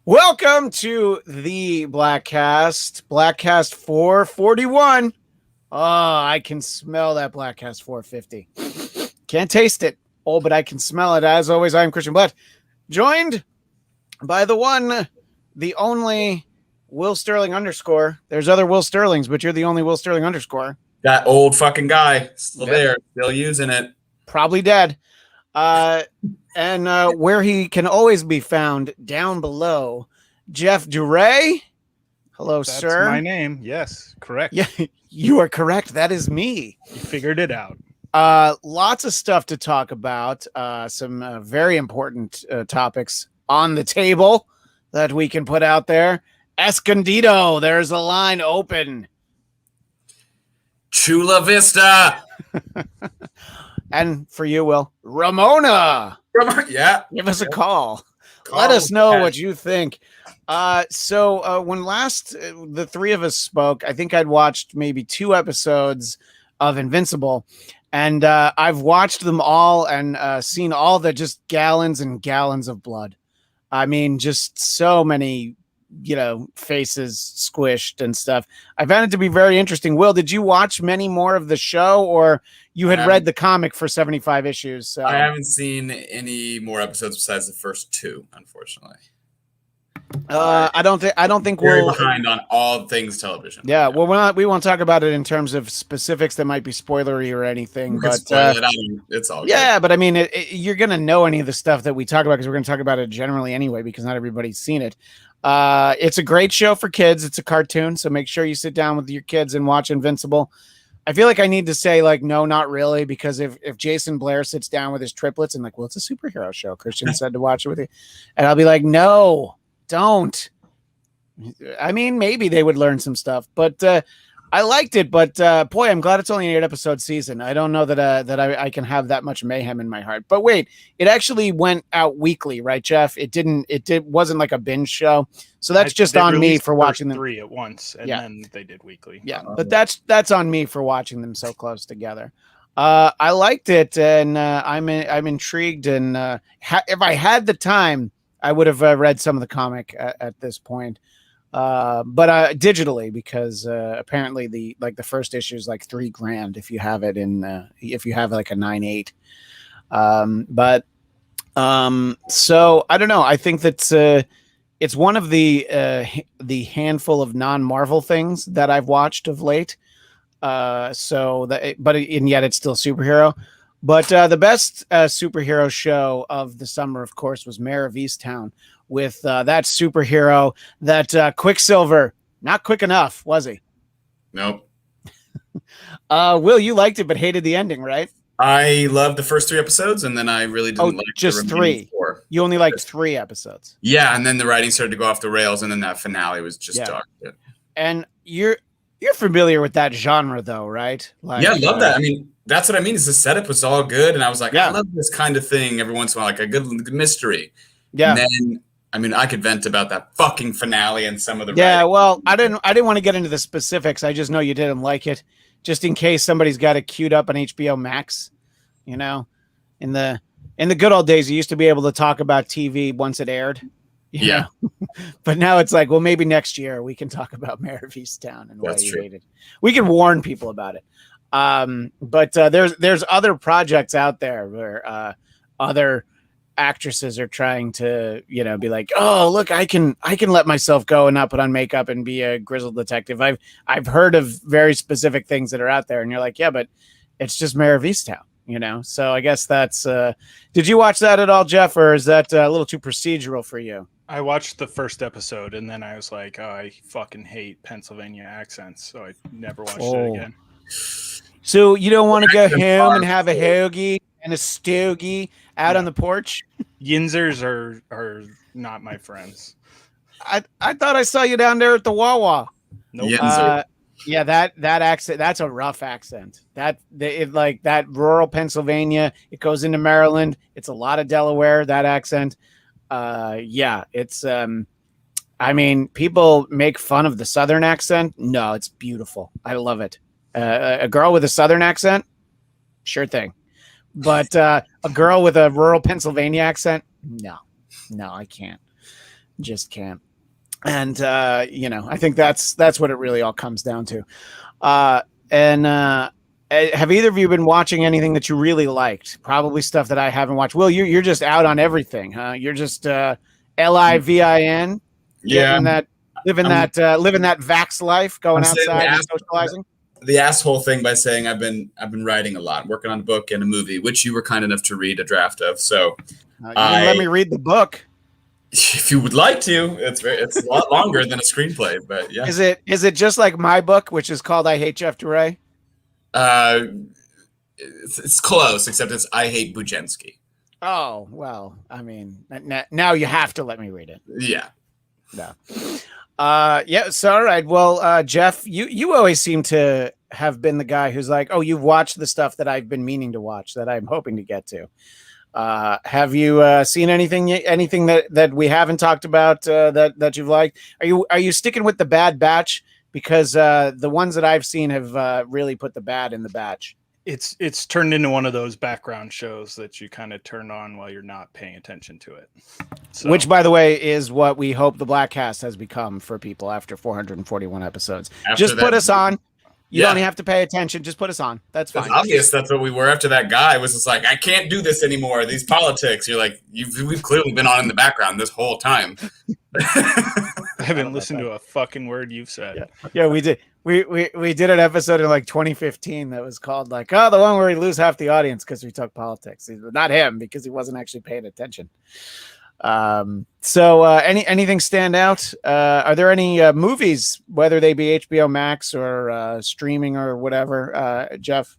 Welcome to the Bladtcast, Bladtcast 441. Oh, I can smell that Bladtcast 450. Can't taste it. Oh, but I can smell it. As always, I'm Christian Blatt, joined by the one, the only Will Sterling _. There's other Will Sterlings, but you're the only Will Sterling _. That old fucking guy, still there, still using it. Probably dead. And where he can always be found down below, Jeff Duray. Hello, That's sir. my name. Yes, correct. Yeah, you are correct. That is me. You figured it out. Lots of stuff to talk about. Some very important topics on the table that we can put out there. Escondido, there's a line open. Chula Vista. And for you, Will, Ramona. Yeah. Give us a call. Let us know what you think. So when last the three of us spoke, I think I'd watched maybe 2 episodes of Invincible, and I've watched them all and seen all the just gallons and gallons of blood. I mean, just so many, faces squished and stuff. I found it to be very interesting. Will, did you watch many more of the show, or you had read the comic for 75 issues? So I haven't seen any more episodes besides the first 2, unfortunately. I don't think we're we'll behind on all things television. Yeah, well, we won't talk about it in terms of specifics that might be spoilery or anything. But spoil it. I mean, it's all yeah, good. but I mean, you're gonna know any of the stuff that we talk about because we're gonna talk about it generally anyway because not everybody's seen it. It's a great show for kids. It's a cartoon, so make sure you sit down with your kids and watch Invincible. I feel like I need to say no, not really, because if Jason Blair sits down with his triplets and well, it's a superhero show. Christian said to watch it with you, and I'll be like, no. Don't. I mean, maybe they would learn some stuff, but I liked it. But boy, I'm glad it's only an 8-episode season. I don't know that I can have that much mayhem in my heart. But wait, it actually went out weekly, right, Jeff? It wasn't like a binge show. So that's just on me for watching them 3 at once, and then they did weekly. Yeah, but that's on me for watching them so close together. I liked it, and I'm intrigued. And if I had the time, I would have read some of the comic at this point, but digitally, because apparently the first issue is like $3,000 if you have it if you have like a 9/8. So I don't know. I think that it's one of the handful of non-Marvel things that I've watched of late. Yet it's still superhero. But the best superhero show of the summer, of course, was Mare of Easttown with that superhero, that Quicksilver. Not quick enough, was he? Nope. Will, you liked it but hated the ending, right? I loved the first 3 episodes, and then I really didn't like just the 3. 4. You only liked 3 episodes. Yeah, and then the writing started to go off the rails, and then that finale was just dark. And you're familiar with that genre, though, right? Yeah, I love that. I mean, that's what I mean. Is the setup was all good, and I was like, I love this kind of thing every once in a while, like a good mystery. Yeah. And then, I mean, I could vent about that fucking finale and some of the writing. Well, I didn't want to get into the specifics. I just know you didn't like it, just in case somebody's got it queued up on HBO Max. In the good old days, you used to be able to talk about TV once it aired. Yeah. But now it's like, well, maybe next year we can talk about Mare of Easttown and why you hate it. We can warn people about it. But there's other projects out there where other actresses are trying to be like, oh, look, I can let myself go and not put on makeup and be a grizzled detective. I've heard of very specific things that are out there, and you're like, yeah, but it's just Mare of Easttown, so I guess that's did you watch that at all, Jeff, or is that a little too procedural for you? I watched the first episode, and then I was like, oh, I fucking hate Pennsylvania accents, so I never watched it again. So you don't want to go home and have a hoagie and a stogie out on the porch? Yinzers are not my friends. I thought I saw you down there at the Wawa. Nope. Yeah, that accent, that's a rough accent. That rural Pennsylvania, it goes into Maryland. It's a lot of Delaware, that accent. It's I mean, people make fun of the Southern accent. No, it's beautiful. I love it. A girl with a Southern accent, sure thing. But a girl with a rural Pennsylvania accent, no, I can't. Just can't. And I think that's what it really all comes down to. Have either of you been watching anything that you really liked? Probably stuff that I haven't watched. Will, you're just out on everything, huh? You're just LIVIN, living that vax life, going outside and socializing. The asshole thing by saying I've been writing a lot, working on a book and a movie, which you were kind enough to read a draft of. So you didn't let me read the book. If you would like to, it's a lot longer than a screenplay, but yeah. Is it just like my book, which is called I Hate Jeff DeRay? It's close, except it's I Hate Bujensky. Oh, well, I mean, now you have to let me read it. Yeah. No. Yeah, so all right. Well, Jeff, you always seem to have been the guy who's like, oh, you've watched the stuff that I've been meaning to watch that I'm hoping to get to. Have you seen anything that we haven't talked about that you've liked? Are you sticking with the Bad Batch? Because the ones that I've seen have really put the bad in the batch. It's turned into one of those background shows that you kind of turn on while you're not paying attention to it. So. Which, by the way, is what we hope the Bladtcast has become for people after 441 episodes. Just put us on. You don't have to pay attention. Just put us on. That's fine. It's obvious that's what we were after that guy was just like, I can't do this anymore. These politics. You're like, we've clearly been on in the background this whole time. I haven't listened to a fucking word you've said. Yeah, we did. We did an episode in like 2015 that was called like, the one where we lose half the audience because we talk politics. Not him, because he wasn't actually paying attention. So anything stand out? Are there any movies, whether they be HBO Max or streaming or whatever, Jeff?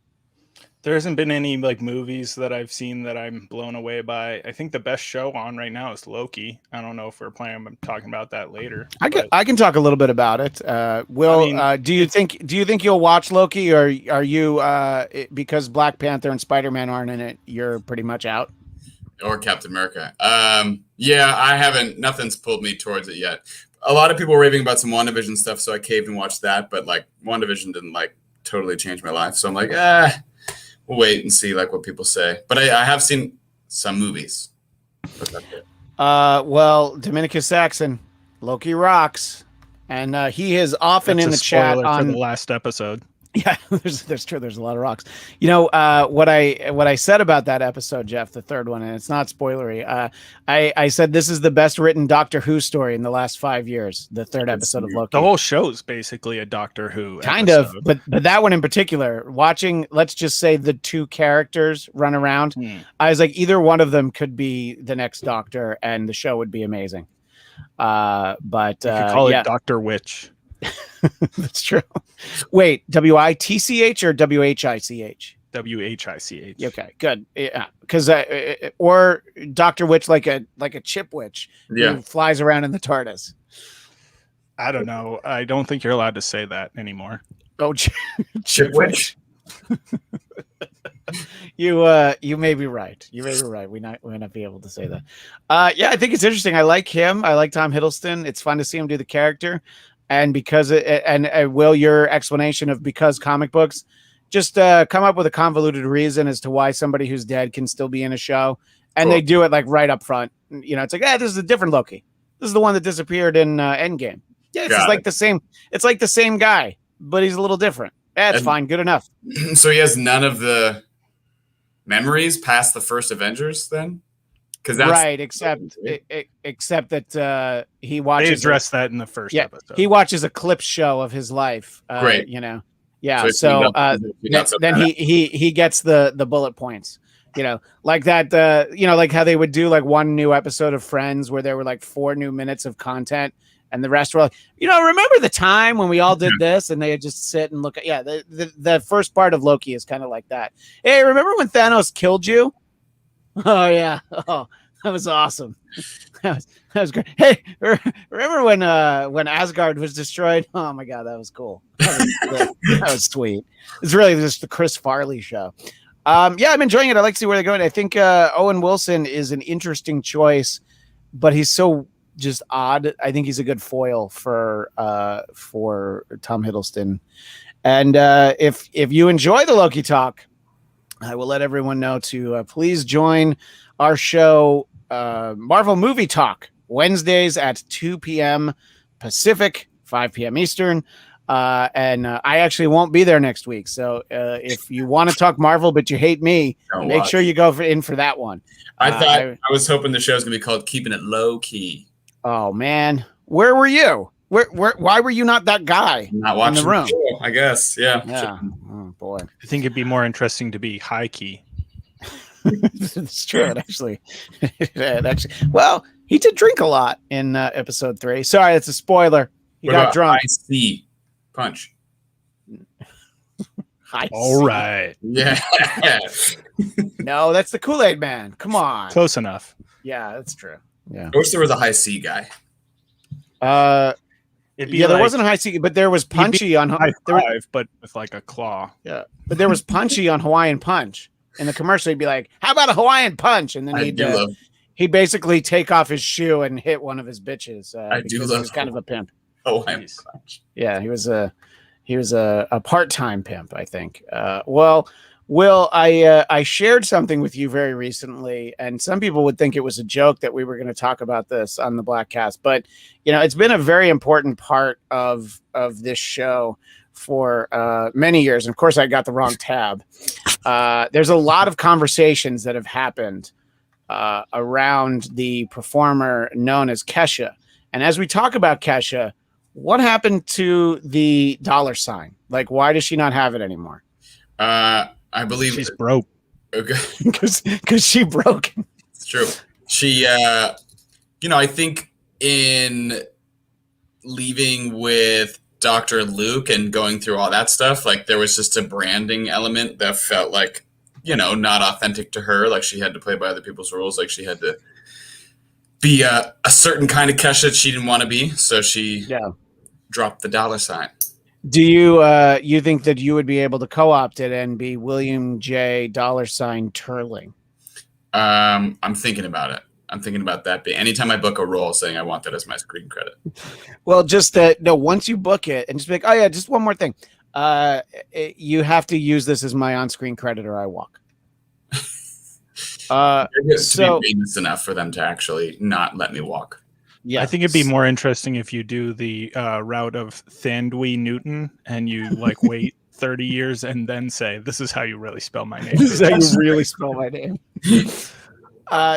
There hasn't been any like movies that I've seen that I'm blown away by. I think the best show on right now is Loki. I don't know if we're planning on talking about that later. I can talk a little bit about it. Will, do you think you'll watch Loki, or are you because Black Panther and Spider-Man aren't in it, you're pretty much out? Or Captain America. Yeah, I haven't. Nothing's pulled me towards it yet. A lot of people were raving about some WandaVision stuff, so I caved and watched that. But like WandaVision didn't like totally change my life, so I'm like, we'll wait and see like what people say. But I have seen some movies. Well, Dominicus Saxon, Loki rocks, and he is often in the chat on the last episode. Yeah, there's true. There's a lot of rocks. You know what I said about that episode, Jeff, the third one, and it's not spoilery. I said this is the best written Doctor Who story in the last 5 years. The third episode of Loki. The whole show is basically a Doctor Who kind episode. of, but that one in particular. Watching, let's just say the two characters run around. I was like, either one of them could be the next Doctor, and the show would be amazing. But you could call it Doctor Witch. That's true. Wait, WITCH or WHICH? WHICH. Okay, good. Yeah, because or Dr. Witch, like a chip witch, who flies around in the TARDIS. I don't know. I don't think you're allowed to say that anymore. Oh, chip witch. You may be right. You may be right. We may not be able to say that. Yeah, I think it's interesting. I like him. I like Tom Hiddleston. It's fun to see him do the character. And because Will, your explanation of because comic books, just come up with a convoluted reason as to why somebody who's dead can still be in a show, and they do it like right up front. You know, it's like, this is a different Loki. This is the one that disappeared in Endgame. Yeah, it's like the same. It's like the same guy, but he's a little different. That's fine. Good enough. So he has none of the memories past the first Avengers, then. That's right, except that he watches. They addressed that in the first episode. He watches a clip show of his life. Great, you know, yeah. So then he gets the bullet points. You know, like that. You know, like how they would do like one new episode of Friends where there were like 4 new minutes of content, and the rest were like, remember the time when we all did this, and they would just sit and look at. Yeah, the first part of Loki is kind of like that. Hey, remember when Thanos killed you? Oh yeah! Oh, that was awesome. That was great. Hey, remember when Asgard was destroyed? Oh my god, that was cool. That was sweet. It's really just the Chris Farley show. Yeah, I'm enjoying it. I like to see where they're going. I think Owen Wilson is an interesting choice, but he's so just odd. I think he's a good foil for Tom Hiddleston. And if you enjoy the Loki talk, I will let everyone know to please join our show, Marvel Movie Talk, Wednesdays at 2 p.m. Pacific, 5 p.m. Eastern. And I actually won't be there next week. So if you want to talk Marvel, but you hate me, make sure you go in for that one. I was hoping the show's going to be called Keeping It Low Key. Oh, man. Where were you? Why were you not that guy not watching in the room? The show, I guess. Yeah. Oh, boy. I think it'd be more interesting to be high key. It's true. It actually, well, he did drink a lot in episode 3. Sorry, it's a spoiler. He got drunk. I see. Punch. All right. Yeah. No, that's the Kool-Aid Man. Come on. Close enough. Yeah, that's true. Yeah. I wish there was a high C guy. There wasn't a high C, but there was Punchy on high five, but with like a claw. Yeah, but there was Punchy on Hawaiian Punch. In the commercial, he'd be like, "How about a Hawaiian Punch?" And then he'd basically take off his shoe and hit one of his bitches. He was kind of a pimp. Hawaiian Punch. Yeah, he was a part-time pimp, I think. Well, Will, I shared something with you very recently, and some people would think it was a joke that we were going to talk about this on the Bladtcast, but it's been a very important part of this show for many years. And of course, I got the wrong tab. There's a lot of conversations that have happened around the performer known as Kesha, and as we talk about Kesha, what happened to the $? Like, why does she not have it anymore? I believe she's broke. Okay. Because she broke. It's true. She, I think in leaving with Dr. Luke and going through all that stuff, like there was just a branding element that felt like, not authentic to her. Like she had to play by other people's rules. Like she had to be a certain kind of Kesha that she didn't want to be. So she dropped the $. Do you think that you would be able to co-opt it and be William J. Turling? I'm thinking about it. I'm thinking about that. Anytime I book a role, saying I want that as my screen credit. Well, just once you book it and just be like, oh yeah, just one more thing. You have to use this as my on-screen credit or I walk. To be famous enough for them to actually not let me walk. Yeah, I think it'd be more interesting if you do the route of Thandwi Newton and you wait 30 years and then say, "This is how you really spell my name." This is how you really spell my name.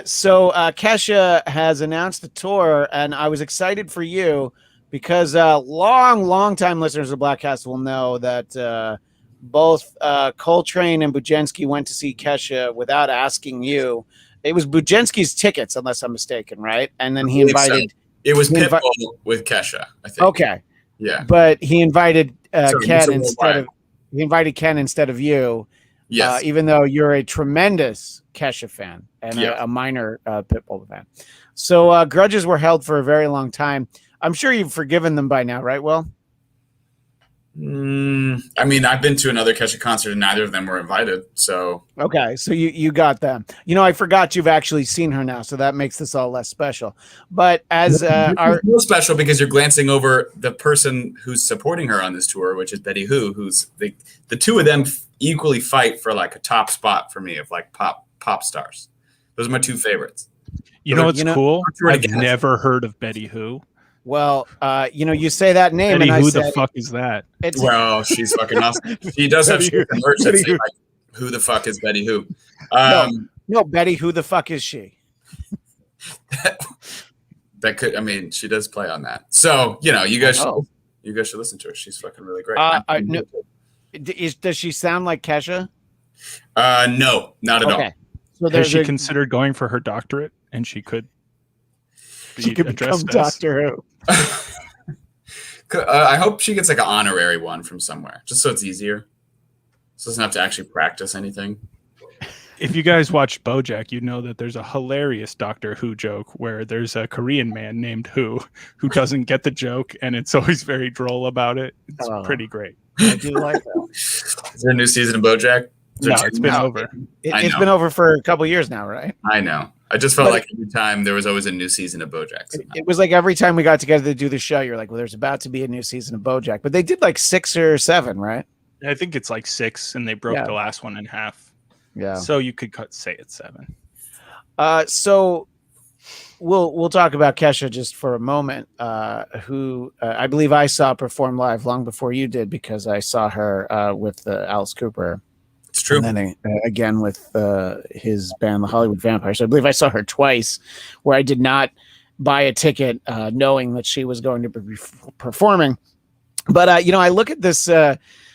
So Kesha has announced a tour, and I was excited for you because long time listeners of Bladtcast will know that both Coltrane and Bujenski went to see Kesha without asking you. It was Bujenski's tickets, unless I'm mistaken, right? And then he invited. It was Pitbull with Kesha, I think. Okay. Yeah. But he invited Ken instead of you. Yes. Even though you're a tremendous Kesha fan and a minor Pitbull fan. So grudges were held for a very long time. I'm sure you've forgiven them by now, right, Will? I mean, I've been to another Kesha concert and neither of them were invited. So okay, so you got them. I forgot you've actually seen her now, so that makes this all less special. But as more special because you're glancing over the person who's supporting her on this tour, which is Betty Who, who's the two of them equally fight for like a top spot for me of like pop stars. Those are my two favorites. You know what's cool? I've never heard of Betty Who. Well, you say that name, Betty, and who the fuck is that? Well, she's fucking awesome. She does have merch that say, like, who the fuck is Betty Who? No, Betty, who the fuck is she? That could, I mean, she does play on that. So, you guys should listen to her. She's fucking really great. Does she sound like Kesha? No, not at all. So has she considered going for her doctorate, and she could become Doctor Who? I hope she gets like an honorary one from somewhere, just so it's easier. So doesn't have to actually practice anything. If you guys watch BoJack, you know that there's a hilarious Doctor Who joke where there's a Korean man named who doesn't get the joke, and it's always very droll about it. It's pretty great. I do like that. Is there a new season of BoJack? No, it's been over. It's been over for a couple years now, right? I know. I just felt like every time there was always a new season of BoJack. It was like every time we got together to do the show, you're like, well, there's about to be a new season of BoJack. But they did like 6 or 7, right? I think it's like 6, and they broke the last one in half. Yeah. So you could say it's 7. So we'll talk about Kesha just for a moment, who I believe I saw perform live long before you did, because I saw her with Alice Cooper. It's true. And then again with his band, the Hollywood Vampires. So I believe I saw her twice, where I did not buy a ticket knowing that she was going to be performing. But I look at this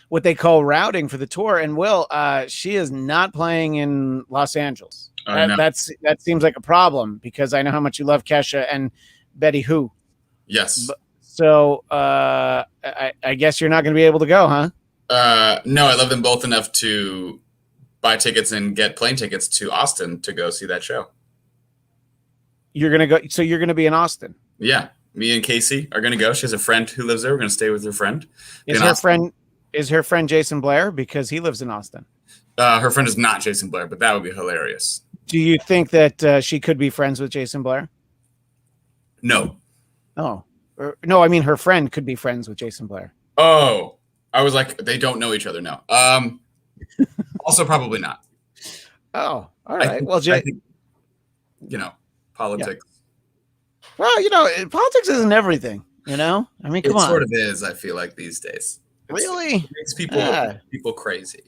what they call routing for the tour, and she is not playing in Los Angeles. That seems like a problem, because I know how much you love Kesha and Betty Who. Yes. So I guess you're not going to be able to go, huh? No, I love them both enough to buy tickets and get plane tickets to Austin to go see that show. You're going to go. So you're going to be in Austin. Yeah. Me and Casey are going to go. She has a friend who lives there. We're going to stay with her friend. Is her friend Jason Blair? Because he lives in Austin. Her friend is not Jason Blair, but that would be hilarious. Do you think that she could be friends with Jason Blair? No. Oh. No, I mean her friend could be friends with Jason Blair. Oh. I was like, they don't know each other. No. Also, probably not. Oh, all right. Well, I think, politics. Yeah. Well, politics isn't everything. I mean, come on. It sort of is. I feel like these days. Really? It makes people crazy.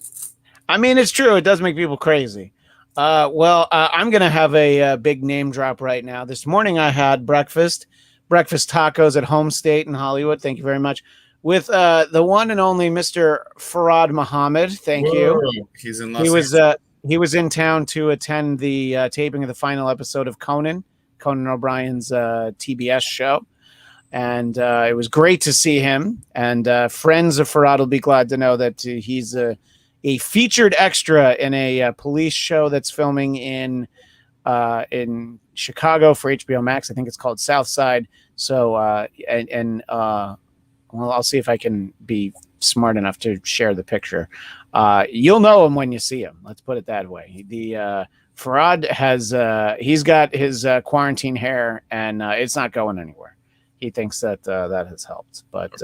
I mean, it's true. It does make people crazy. I'm going to have a big name drop right now. This morning I had breakfast tacos at Home State in Hollywood. Thank you very much. With the one and only Mr. Farhad Muhammad. Thank you. He's in Los Angeles. He was in town to attend the taping of the final episode of Conan O'Brien's TBS show. And it was great to see him. And friends of Farhad will be glad to know that he's a featured extra in a police show that's filming in Chicago for HBO Max. I think it's called Southside. So, I'll see if I can be smart enough to share the picture. You'll know him when you see him. Let's put it that way. The Farhad he's got his quarantine hair, and it's not going anywhere. He thinks that that has helped, but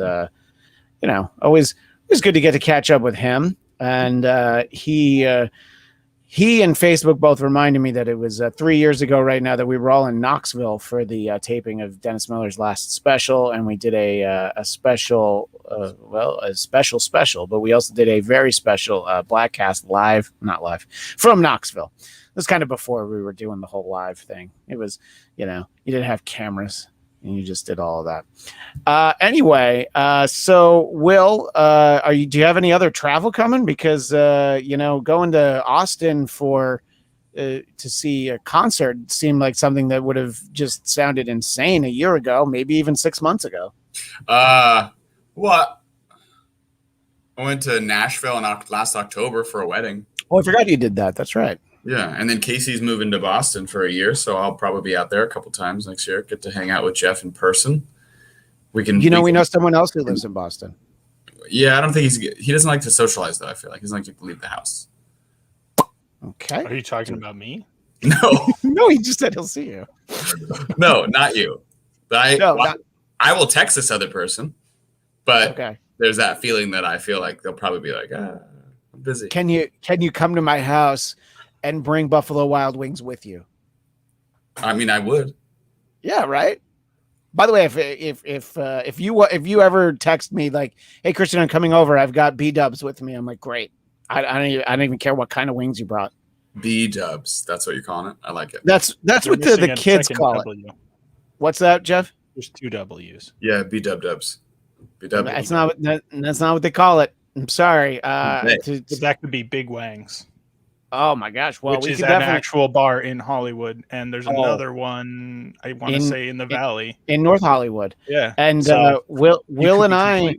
always good to get to catch up with him. And he and Facebook both reminded me that it was 3 years ago right now that we were all in Knoxville for the taping of Dennis Miller's last special, and we did a special, but we also did a very special Bladtcast not live from Knoxville. It was kind of before we were doing the whole live thing. It was, you didn't have cameras. And you just did all of that. Anyway, so Will, do you have any other travel coming? Because going to Austin to see a concert seemed like something that would have just sounded insane a year ago, maybe even 6 months ago. What? I went to Nashville last October for a wedding. Oh, I forgot you did that. That's right. Yeah, and then Casey's moving to Boston for a year, so I'll probably be out there a couple times next year. Get to hang out with Jeff in person. We know someone else who lives in Boston. Yeah, I don't think he doesn't like to socialize though. I feel like he doesn't like to leave the house. Okay. Are you talking about me? No, no. He just said he'll see you. No, not you. But I will text this other person. But There's that feeling that I feel like they'll probably be like, I'm busy. Can you come to my house and bring Buffalo Wild Wings with you? I mean, I would. Yeah, right. By the way, if you ever text me like, "Hey, Christian, I'm coming over. I've got B-dubs with me." I'm like, "Great." I don't even care what kind of wings you brought. B-dubs. That's what you're calling it. I like it. That's what the kids call it. What's that, Jeff? There's 2 W's. Yeah, B-dubs. B-dub. That's not what they call it. I'm sorry. That could be Big Wangs. Oh my gosh! Well, which is an actual bar in Hollywood, and there's another one I want to say in the Valley, in North Hollywood. Yeah, and so Will and I,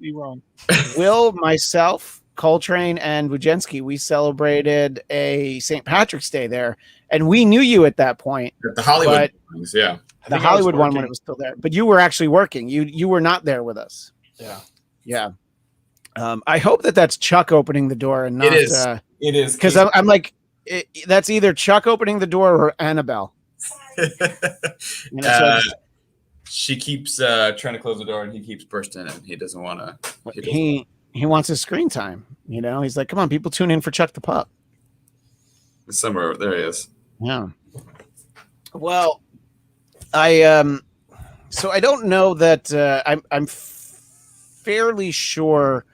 Will, myself, Coltrane, and Wujensky, we celebrated a St. Patrick's Day there, and we knew you at that point. At the Hollywood ones, yeah, the Hollywood one when it was still there, but you were actually working. You were not there with us. Yeah. I hope that's Chuck opening the door and not. It is because I'm like. That's either Chuck opening the door or Annabelle. She keeps trying to close the door, and he keeps bursting in. He doesn't want to. He wants his screen time. He's like, "Come on, people tune in for Chuck the Pup." Somewhere there he is. Yeah. Well, So I don't know that I'm fairly sure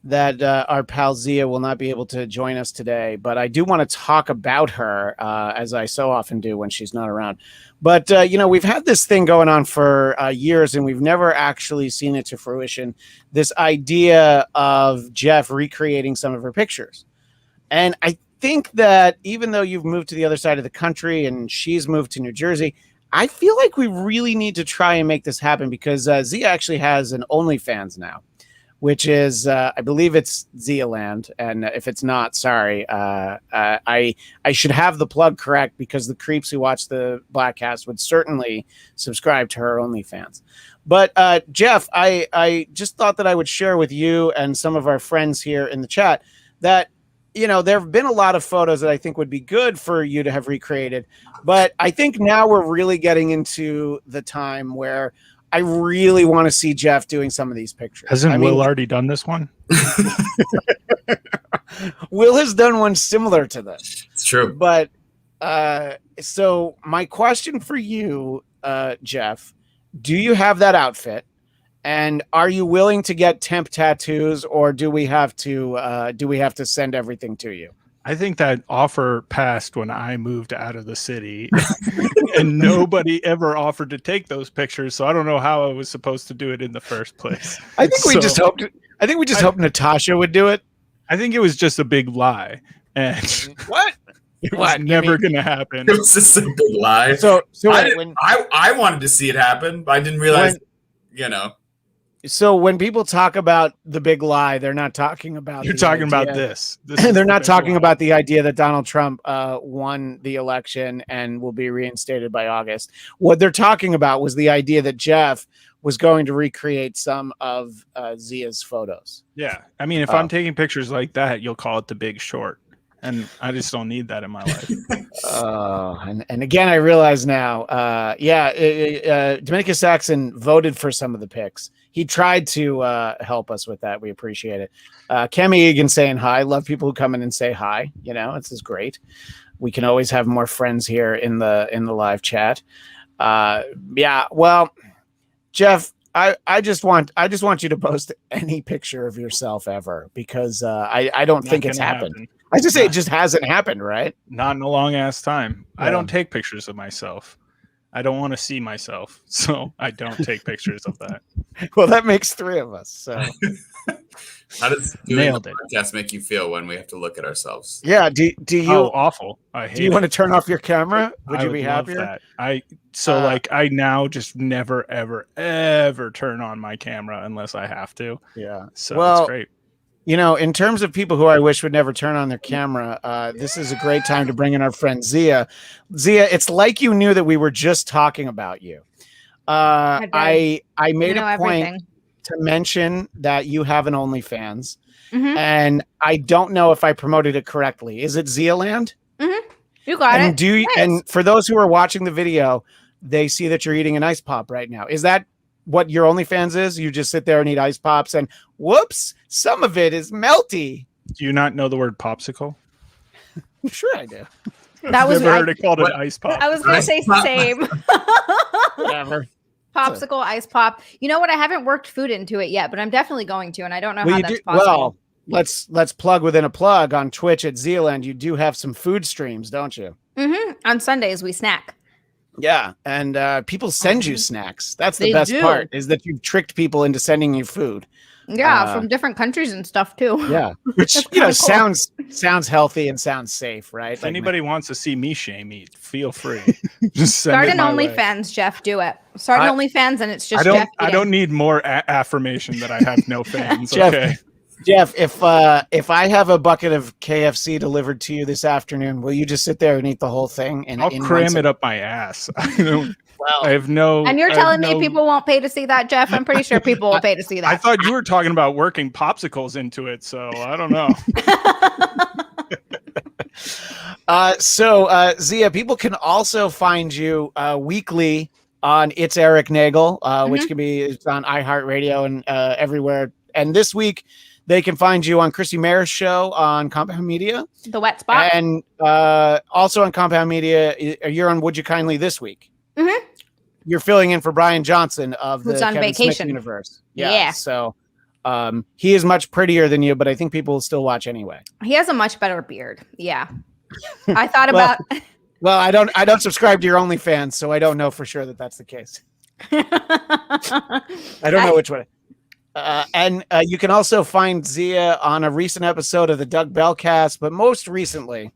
that our pal Zia will not be able to join us today, but I do want to talk about her as I so often do when she's not around. But we've had this thing going on for years, and we've never actually seen it to fruition. This idea of Jeff recreating some of her pictures, and I think that even though you've moved to the other side of the country and she's moved to New Jersey, I feel like we really need to try and make this happen because Zia actually has an OnlyFans now, which is, I believe it's Zealand. And if it's not, sorry, I should have the plug correct because the creeps who watch the Bladtcast would certainly subscribe to her OnlyFans. But Jeff, I just thought that I would share with you and some of our friends here in the chat that, there have been a lot of photos that I think would be good for you to have recreated. But I think now we're really getting into the time where I really want to see Jeff doing some of these pictures. Hasn't Will already done this one? Will has done one similar to this. It's true. But so my question for you, Jeff, do you have that outfit? And are you willing to get temp tattoos, or do we have to send everything to you? I think that offer passed when I moved out of the city and nobody ever offered to take those pictures. So I don't know how I was supposed to do it in the first place. I think we just hoped Natasha would do it. I think it was just a big lie. And what? It was never going to happen. It was just a big lie. So I wanted to see it happen, but I didn't realize, So when people talk about the big lie, they're not talking about. You're talking about this. They're not talking about the idea that Donald Trump won the election and will be reinstated by August. What they're talking about was the idea that Jeff was going to recreate some of Zia's photos. Yeah. I mean, if I'm taking pictures like that, you'll call it The Big Short. And I just don't need that in my life. And again, I realize now, Dominicus Saxon voted for some of the picks. He tried to help us with that. We appreciate it. Kemi Egan saying hi. Love people who come in and say hi. This is great. We can always have more friends here in the live chat. Well, Jeff, I just want you to post any picture of yourself ever because I don't think it's happened. I just say it just hasn't happened, right? Not in a long ass time. Yeah. I don't take pictures of myself. I don't want to see myself, so I don't take pictures of that. Well, that makes three of us. So, how does doing the podcast make you feel when we have to look at ourselves? Yeah. Do you? Oh, awful! I hate. Do you want to turn off your camera? Would you be happier? That. I now just never ever turn on my camera unless I have to. Yeah. So it's great. In terms of people who I wish would never turn on their camera, this is a great time to bring in our friend Zia. Zia, it's like you knew that we were just talking about you. I made a point to mention that you have an OnlyFans, and I don't know if I promoted it correctly. Is it Zealand? Mm-hmm. You got it. And for those who are watching the video, they see that you're eating an ice pop right now. Is that what your OnlyFans is? You just sit there and eat ice pops and whoops, some of it is melty. Do you not know the word popsicle? Sure I do. That was never heard it called an ice pop. I was going to say same. Whatever. Popsicle, ice pop. You know what? I haven't worked food into it yet, but I'm definitely going to, and I don't know how that's possible. Well, let's plug within a plug on Twitch at Zealand. You do have some food streams, don't you? Mm-hmm. On Sundays we snack. Yeah, and people send you snacks. That's the best part, is that you've tricked people into sending you food. Yeah, from different countries and stuff too. Yeah, which cool. sounds healthy and sounds safe, right? If anybody wants to see me shame eat, feel free. Just start an OnlyFans, Jeff. Do it. Start an OnlyFans, and it's just Jeff. I don't need more affirmation that I have no fans. Okay. Jeff, if I have a bucket of KFC delivered to you this afternoon, will you just sit there and eat the whole thing? And I'll cram it up my ass. I have no. And you're telling me people won't pay to see that, Jeff? I'm pretty sure people will pay to see that. I thought you were talking about working popsicles into it, so I don't know. Zia, people can also find you weekly on It's Eric Nagel, which can be on iHeartRadio and everywhere. And this week, they can find you on Chrissy Mayer's show on Compound Media. The Wet Spot. And also on Compound Media, you're on Would You Kindly this week. Mm-hmm. you're filling in for Brian Johnson of Who's the on Kevin vacation. Smith universe. Yeah. So he is much prettier than you, but I think people will still watch anyway. He has a much better beard. Yeah. I thought Well, about. Well, I don't subscribe to your OnlyFans, so I don't know for sure that that's the case. I don't know which one. And you can also find Zia on a recent episode of the Doug Bladtcast, but most recently,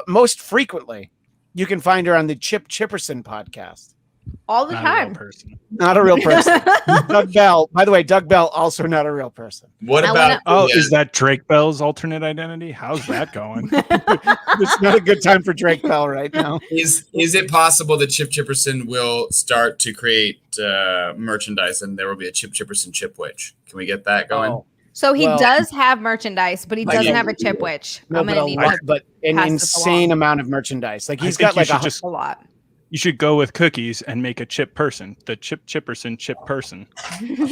most frequently, you can find her on the Chip Chipperson podcast. All the Not time. a real person. Not a real person. Doug Bell. By the way, Doug Bell also not a real person. What I about? Oh, is that Drake Bell's alternate identity? How's that going? It's not a good time for Drake Bell right now. Is it possible that Chip Chipperson will start to create merchandise and there will be a Chip Chipperson Chip Witch? Can we get that going? Oh. So he Well- does have merchandise, but he I doesn't know. have a chip witch. No, I'm but, gonna need but an pass this insane along. amount of merchandise. Like he's I think got like you should just a lot. you should go with cookies and make a chip person, the Chip Chipperson chip person. You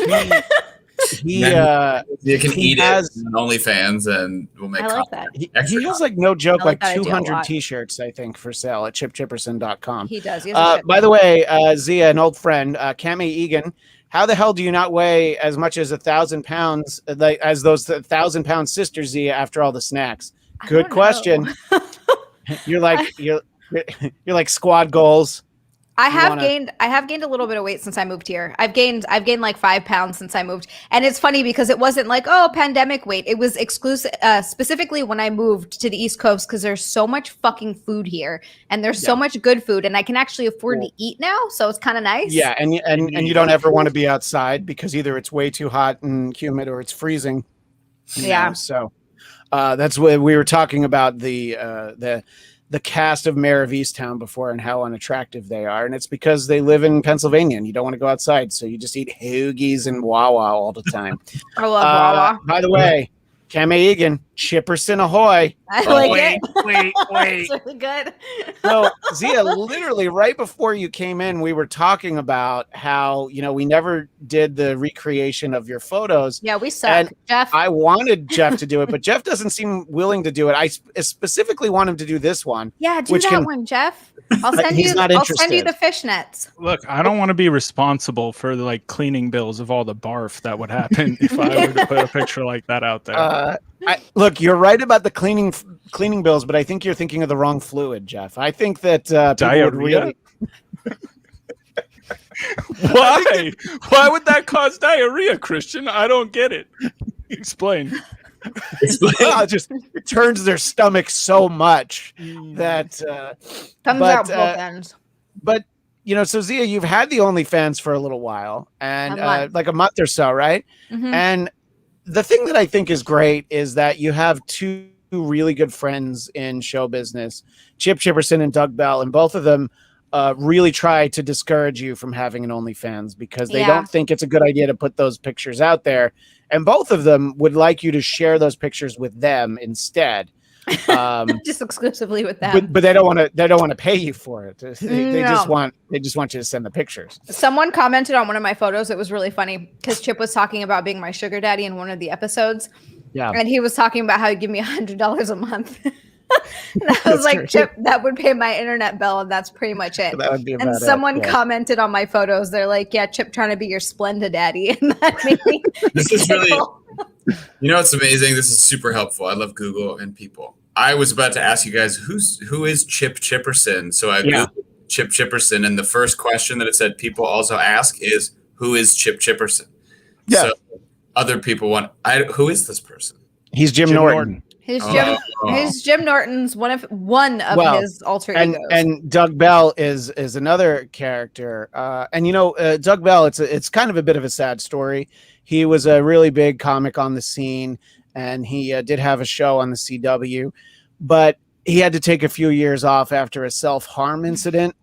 can he eat has- it on OnlyFans and we'll make I like content. that. He Extra has like no joke I like like that idea a 200 lot. t-shirts I think for sale at chipchipperson.com. He does. He has a chip By the way, Zia, an old friend, Cami Egan, how the hell do you not weigh as much as 1,000 pounds like as those 1,000-pound sisters, Zia, after all the snacks? I Good don't question. know. You're like squad goals. I You have wanna- gained a little bit of weight since I moved here. I've gained like 5 pounds since I moved. And it's funny because it wasn't like, oh, pandemic weight. It was exclusive specifically when I moved to the East Coast because there's so much fucking food here and there's so much good food and I can actually afford to eat now. So it's kind of nice. Yeah, and you don't ever want to be outside because either it's way too hot and humid or it's freezing. You Yeah. know, so that's what we were talking about the cast of Mayor of Easttown before and how unattractive they are, and it's because they live in Pennsylvania and you don't want to go outside, so you just eat hoagies and Wawa all the time. I love Wawa. By the way, Cami Egan, Chipperson ahoy! I like wait, it. wait. It's really good. So Zia, literally right before you came in, we were talking about how we never did the recreation of your photos. Yeah, we suck. And Jeff. I wanted Jeff to do it, but Jeff doesn't seem willing to do it. I specifically want him to do this one. Yeah, do which that can- one, Jeff. I'll send He's you. not I'll send you interested. the fishnets. Look, I don't want to be responsible for the cleaning bills of all the barf that would happen if I were to put a picture like that out there. Look, you're right about the cleaning bills, but I think you're thinking of the wrong fluid, Jeff. I think that people would Diarrhea? really. Why? Why would that cause diarrhea, Christian? I don't get it. Explain. Well, it turns their stomach so much that. Thumbs But, out both ends. But so Zia, you've had the OnlyFans for a little while, and A month. like a month or so, right? Mhm. And the thing that I think is great is that you have two really good friends in show business, Chip Chipperson and Doug Bell, and both of them really try to discourage you from having an OnlyFans because they Yeah. don't think it's a good idea to put those pictures out there. And both of them would like you to share those pictures with them instead. Just exclusively with them. But they don't want to. They don't want to pay you for it. They just No. want. They just want you to send the pictures. Someone commented on one of my photos. It was really funny because Chip was talking about being my sugar daddy in one of the episodes. Yeah. And he was talking about how he'd give me $100 a month. And I was like, true. Chip, that would pay my internet bill, and that's pretty much it. That would be about And it, someone yeah. commented on my photos. They're like, yeah, Chip trying to be your Splenda daddy. And that made me This is really, giggle. it's amazing. This is super helpful. I love Google and people. I was about to ask you guys who is Chip Chipperson. So I Yeah. Googled Chip Chipperson, and the first question that it said people also ask is who is Chip Chipperson? Yeah. So other people want. who is this person? He's Jim Norton. He's Oh. Jim Norton's one of Well, his alter and egos. and Doug Bell is another character. And Doug Bell, it's kind of a bit of a sad story. He was a really big comic on the scene, and he did have a show on the CW, but he had to take a few years off after a self-harm incident,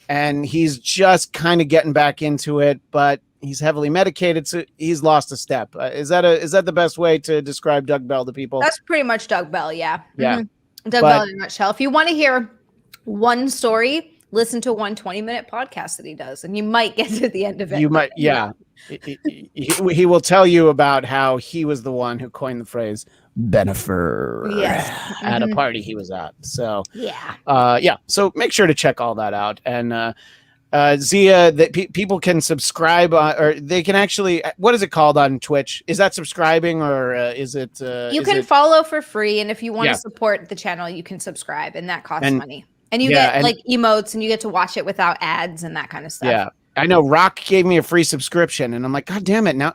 and he's just kind of getting back into it, but he's heavily medicated, so he's lost a step. Is that the best way to describe Doug Bell to people? That's pretty much Doug Bell, yeah. Yeah. Mhm. Doug Bell in a nutshell. If you want to hear one story, listen to one 20-minute podcast that he does, and you might get to the end of it. You might, yeah. He will tell you about how he was the one who coined the phrase "benefer" Yes. at a Mhm. party he was at. So, Yeah. So make sure to check all that out. And Zia, that people can subscribe or they can actually. What is it called on Twitch? Is that subscribing or is it? You can follow for free, and if you want to support the channel, you can subscribe, and that costs money. And you get like emotes, and you get to watch it without ads and that kind of stuff. Yeah, I know. Rock gave me a free subscription, and I'm like, God damn it! Now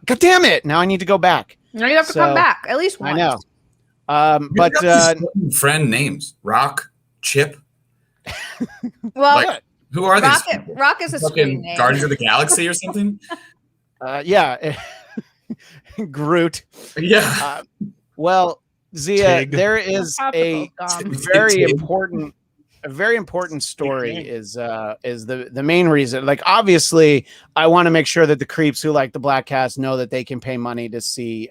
I need to go back. Now you have to come back at least once. I know. But friend names Rock, Chip. Well. Like, who are these? Rock is a screen name. Guardians of the Galaxy or something? Yeah. Groot. Yeah. Well, Zia, Tig. there is a very important story is the main reason. Like, obviously, I want to make sure that the creeps who like the Bladtcast know that they can pay money to see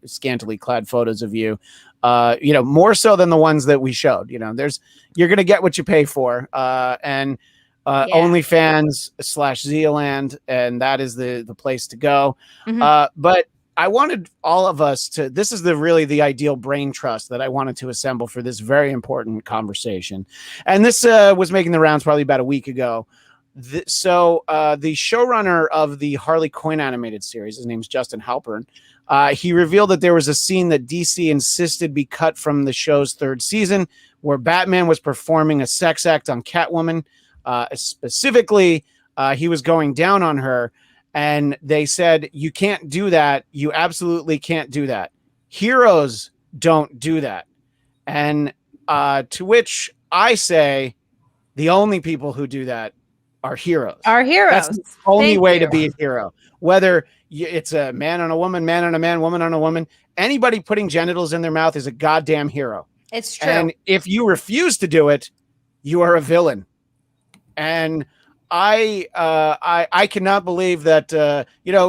scantily clad photos of you. More so than the ones that we showed. You're gonna get what you pay for. And OnlyFans /Zealand, and that is the place to go. But I wanted all of us to. This is really the ideal brain trust that I wanted to assemble for this very important conversation. And this was making the rounds probably about a week ago. The showrunner of the Harley Quinn animated series, his name's Justin Halpern. He revealed that there was a scene that DC insisted be cut from the show's third season, where Batman was performing a sex act on Catwoman. Specifically, he was going down on her, and they said, you can't do that. You absolutely can't do that. Heroes don't do that. And to which I say, the only people who do that are heroes. That's the only way to be a hero. Whether it's a man on a woman, man on a man, woman on a woman, anybody putting genitals in their mouth is a goddamn hero. It's true. And if you refuse to do it, you are a villain. And I cannot believe that,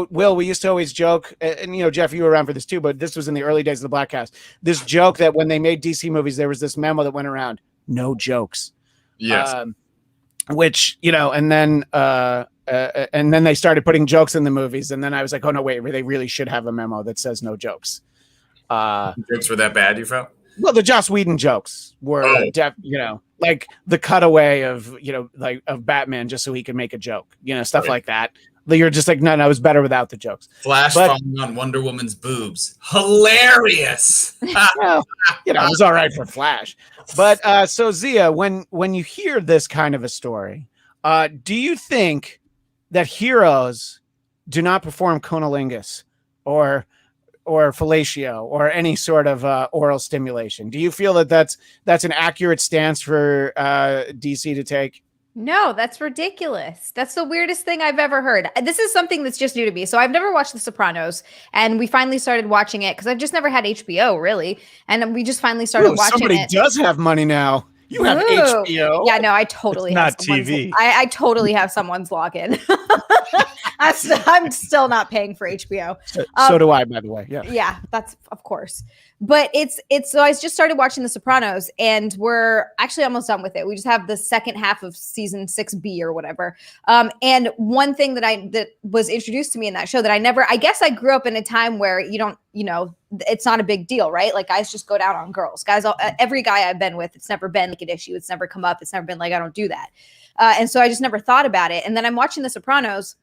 Will, we used to always joke, and, Jeff, you were around for this too, but this was in the early days of the Bladtcast, this joke that when they made DC movies, there was this memo that went around, no jokes. Yes. Which, and then they started putting jokes in the movies. And then I was like, oh, no, wait, they really should have a memo that says no jokes. Jokes were that bad, you felt? Well, the Joss Whedon jokes were, like the cutaway of, of Batman just so he could make a joke, stuff like that. You're just like, no, it was better without the jokes. Flash falling on Wonder Woman's boobs. Hilarious. It was all right for Flash. But so Zia, when you hear this kind of a story, do you think that heroes do not perform cunnilingus or fellatio or any sort of oral stimulation? Do you feel that that's an accurate stance for DC to take? No, that's ridiculous. That's the weirdest thing I've ever heard. This is something that's just new to me. So I've never watched The Sopranos, and we finally started watching it because I've just never had HBO, really. And we just finally started watching somebody it. Does have money now. You have HBO. Yeah, no, I totally have not TV. I totally have someone's login. I'm still not paying for HBO. So do I, by the way. Yeah. Yeah, that's of course. But it's so I just started watching The Sopranos, and we're actually almost done with it. We just have the second half of season 6B or whatever. And one thing that was introduced to me in that show that I guess I grew up in a time where it's not a big deal, right? Like, guys just go down on girls. Guys, every guy I've been with, it's never been like an issue. It's never come up. It's never been like, I don't do that. And so I just never thought about it. And then I'm watching The Sopranos,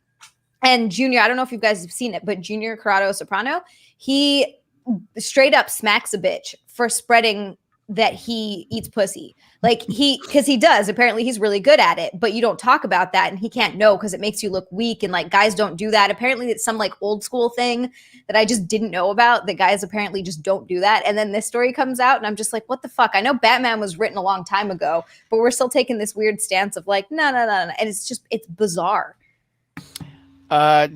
and Junior, I don't know if you guys have seen it, but Junior Corrado Soprano, he straight up smacks a bitch for spreading that he eats pussy. Like, because he does. Apparently he's really good at it, but you don't talk about that, and he can't know because it makes you look weak, and like, guys don't do that. Apparently it's some like old school thing that I just didn't know about, that guys apparently just don't do that. And then this story comes out, and I'm just like, what the fuck? I know Batman was written a long time ago, but we're still taking this weird stance of like, no. And it's bizarre.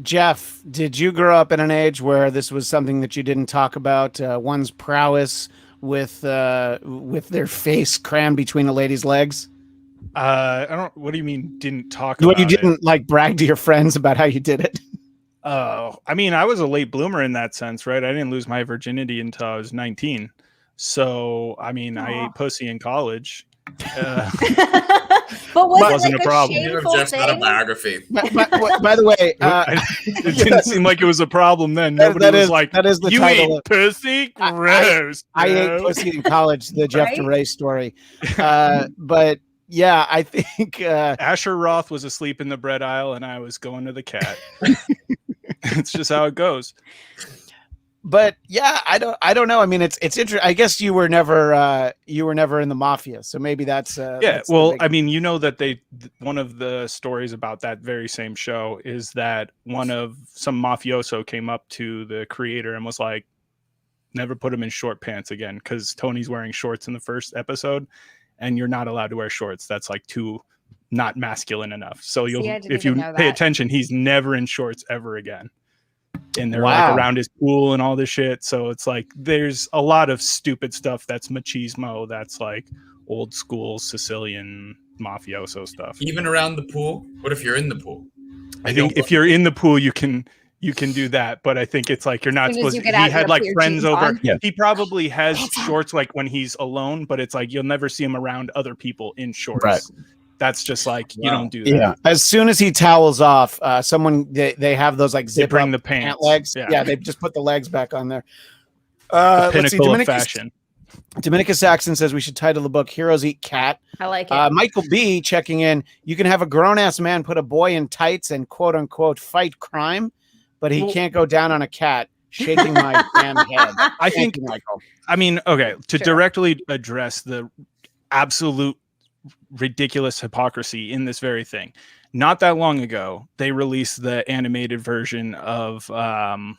Jeff, did you grow up in an age where this was something that you didn't talk about? One's prowess with their face crammed between a lady's legs? What do you mean didn't talk about it? You didn't like brag to your friends about how you did it? Oh, I mean, I was a late bloomer in that sense, right? I didn't lose my virginity until I was 19. So, I mean, I ate pussy in college. But wasn't like a problem. Jeff's autobiography. By the way, it didn't seem like it was a problem then. Nobody was like, that is the you title ate pussy? Gross. I ate pussy in college, the Jeff DeRay story. But Yeah, I think Asher Roth was asleep in the bread aisle, and I was going to the cat. It's just how it goes. But yeah, I don't know. I mean, it's interesting. I guess you were never in the mafia, so maybe that's well, I mean, you know that one of the stories about that very same show is that some mafioso came up to the creator and was like, never put him in short pants again, because Tony's wearing shorts in the first episode and you're not allowed to wear shorts. That's like too not masculine enough. So if you pay attention, he's never in shorts ever again. And they're like around his pool and all this shit. So it's like there's a lot of stupid stuff that's machismo, that's like old school Sicilian mafioso stuff. Even around the pool? What if you're in the pool? I think if you're in the pool, you can do that, but I think it's like you're not supposed to. He had like friends over. Yeah. He probably has shorts like when he's alone, but it's like you'll never see him around other people in shorts. Right. That's just like you don't do that. Yeah. As soon as he towels off, they have those like zip bring the pant legs. Yeah, they just put the legs back on there. The pinnacle of fashion. Dominica Saxon says we should title the book "Heroes Eat Cat." I like it. Michael B checking in. You can have a grown ass man put a boy in tights and quote unquote fight crime, but he can't go down on a cat. Shaking my damn head. I think, Michael. I mean, okay, to directly address the absolute ridiculous hypocrisy in this very thing. Not that long ago, they released the animated version of The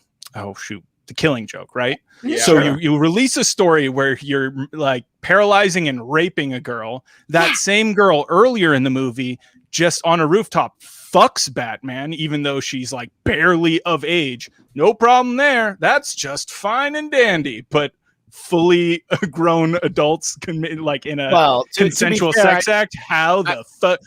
Killing Joke, right? Yeah, so you release a story where you're like paralyzing and raping a girl. That same girl earlier in the movie, just on a rooftop, fucks Batman, even though she's like barely of age. No problem there. That's just fine and dandy. But fully grown adults commit like in a consensual sex act. How the fuck?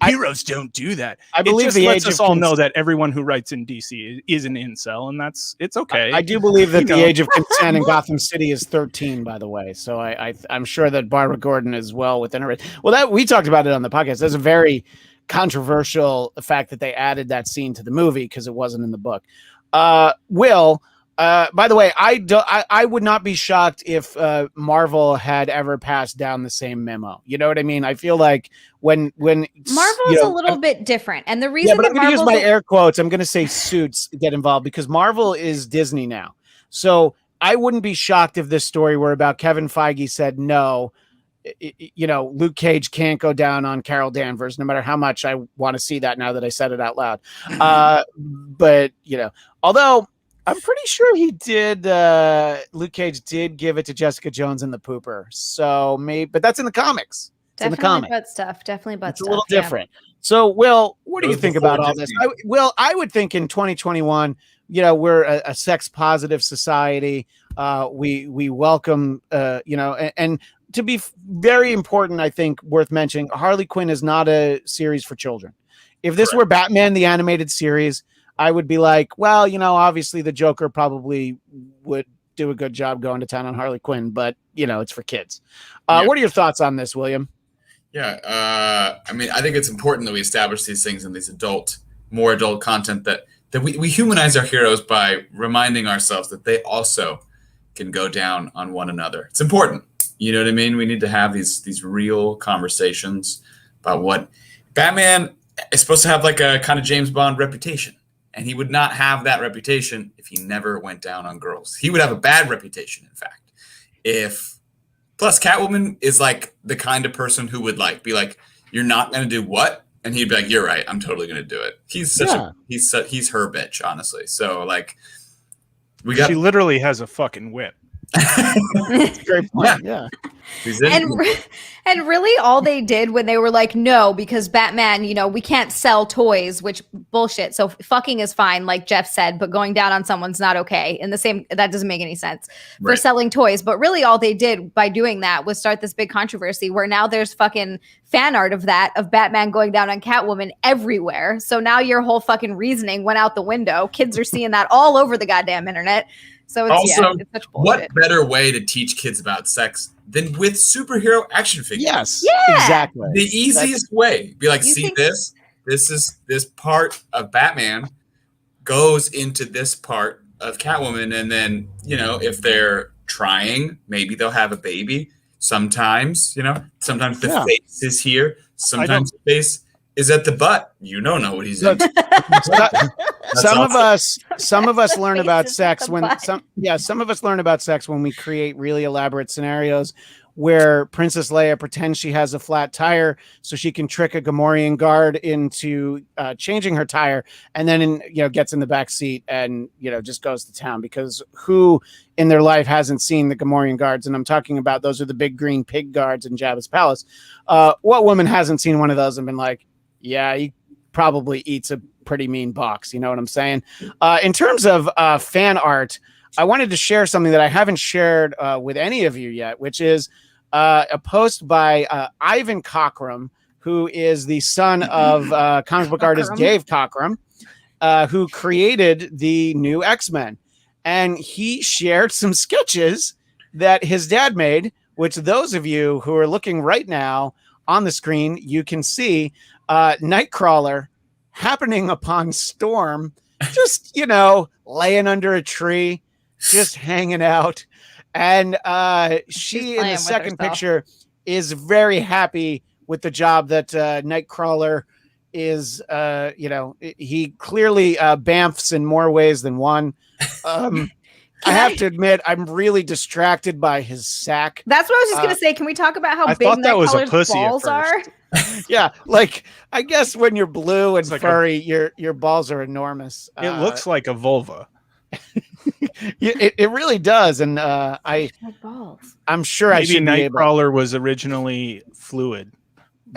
Heroes don't do that. I believe the lets us all know that everyone who writes in DC is an incel, and it's okay. I do believe that the age of consent in Gotham City is 13, by the way. So I'm sure that Barbara Gordon is well within her. Well, that we talked about it on the podcast. That's a very controversial fact that they added that scene to the movie because it wasn't in the book. Will. By the way, I would not be shocked if Marvel had ever passed down the same memo. You know what I mean? I feel like when Marvel's a little bit different, and the reason but I'm going to use my air quotes. I'm going to say suits get involved because Marvel is Disney now. So I wouldn't be shocked if this story were about Kevin Feige said no. Luke Cage can't go down on Carol Danvers, no matter how much I want to see that now that I said it out loud. But although. I'm pretty sure he did. Luke Cage did give it to Jessica Jones in the pooper. So but that's in the comics. It's definitely in the comic. Butt stuff. Definitely butt it's stuff. A little different. So, Will, what do you think about all this? I would think in 2021, we're a sex positive society. We welcome, and to be very important, I think worth mentioning, Harley Quinn is not a series for children. If this were Batman the animated series, I would be like, well, obviously the Joker probably would do a good job going to town on Harley Quinn, but it's for kids. What are your thoughts on this, William? Yeah. I mean, I think it's important that we establish these things in these more adult content that we humanize our heroes by reminding ourselves that they also can go down on one another. It's important. You know what I mean? We need to have these real conversations about what Batman is supposed to have, like a kind of James Bond reputation. And he would not have that reputation if he never went down on girls. He would have a bad reputation, in fact. Plus Catwoman is like the kind of person who would be like, you're not going to do what? And he'd be like, you're right. I'm totally going to do it. He's her bitch, honestly. So she literally has a fucking whip. That's a great point. Yeah. And really all they did when they were like, no, because Batman, we can't sell toys, which bullshit. So fucking is fine, like Jeff said, but going down on someone's not okay. And that doesn't make any sense for selling toys. But really all they did by doing that was start this big controversy where now there's fucking fan art of Batman going down on Catwoman everywhere. So now your whole fucking reasoning went out the window. Kids are seeing that all over the goddamn internet. So it's such bullshit. What better way to teach kids about sex than with superhero action figures? Yes, exactly. The easiest way. Be like, this part of Batman goes into this part of Catwoman. And then, if they're trying, maybe they'll have a baby. Sometimes, sometimes the Yeah. face is here. Sometimes the face is at the butt. You don't know what he's into. Some of us learn about Faces sex at the when butt. some of us learn about sex when we create really elaborate scenarios where Princess Leia pretends she has a flat tire so she can trick a Gamorrean guard into changing her tire, and then gets in the back seat and just goes to town, because who in their life hasn't seen the Gamorrean guards? And I'm talking about those are the big green pig guards in Jabba's palace. What woman hasn't seen one of those and been like, yeah, he probably eats a pretty mean box? You know what I'm saying? In terms of fan art, I wanted to share something that I haven't shared with any of you yet, which is a post by Ivan Cockrum, who is the son of comic book artist Dave Cockrum, who created the new X-Men. And he shared some sketches that his dad made, which those of you who are looking right now on the screen, you can see Nightcrawler happening upon Storm, just, laying under a tree, just hanging out. And she, in the second picture, is very happy with the job that Nightcrawler is, he clearly bamfs in more ways than one. I have to admit, I'm really distracted by his sack. That's what I was just going to say. Can we talk about how I big thought that was a Nightcrawler's pussy at balls are? Yeah, like, I guess when you're blue and furry, your balls are enormous. It looks like a vulva. It really does, and I'm sure maybe I should Nightcrawler was originally fluid,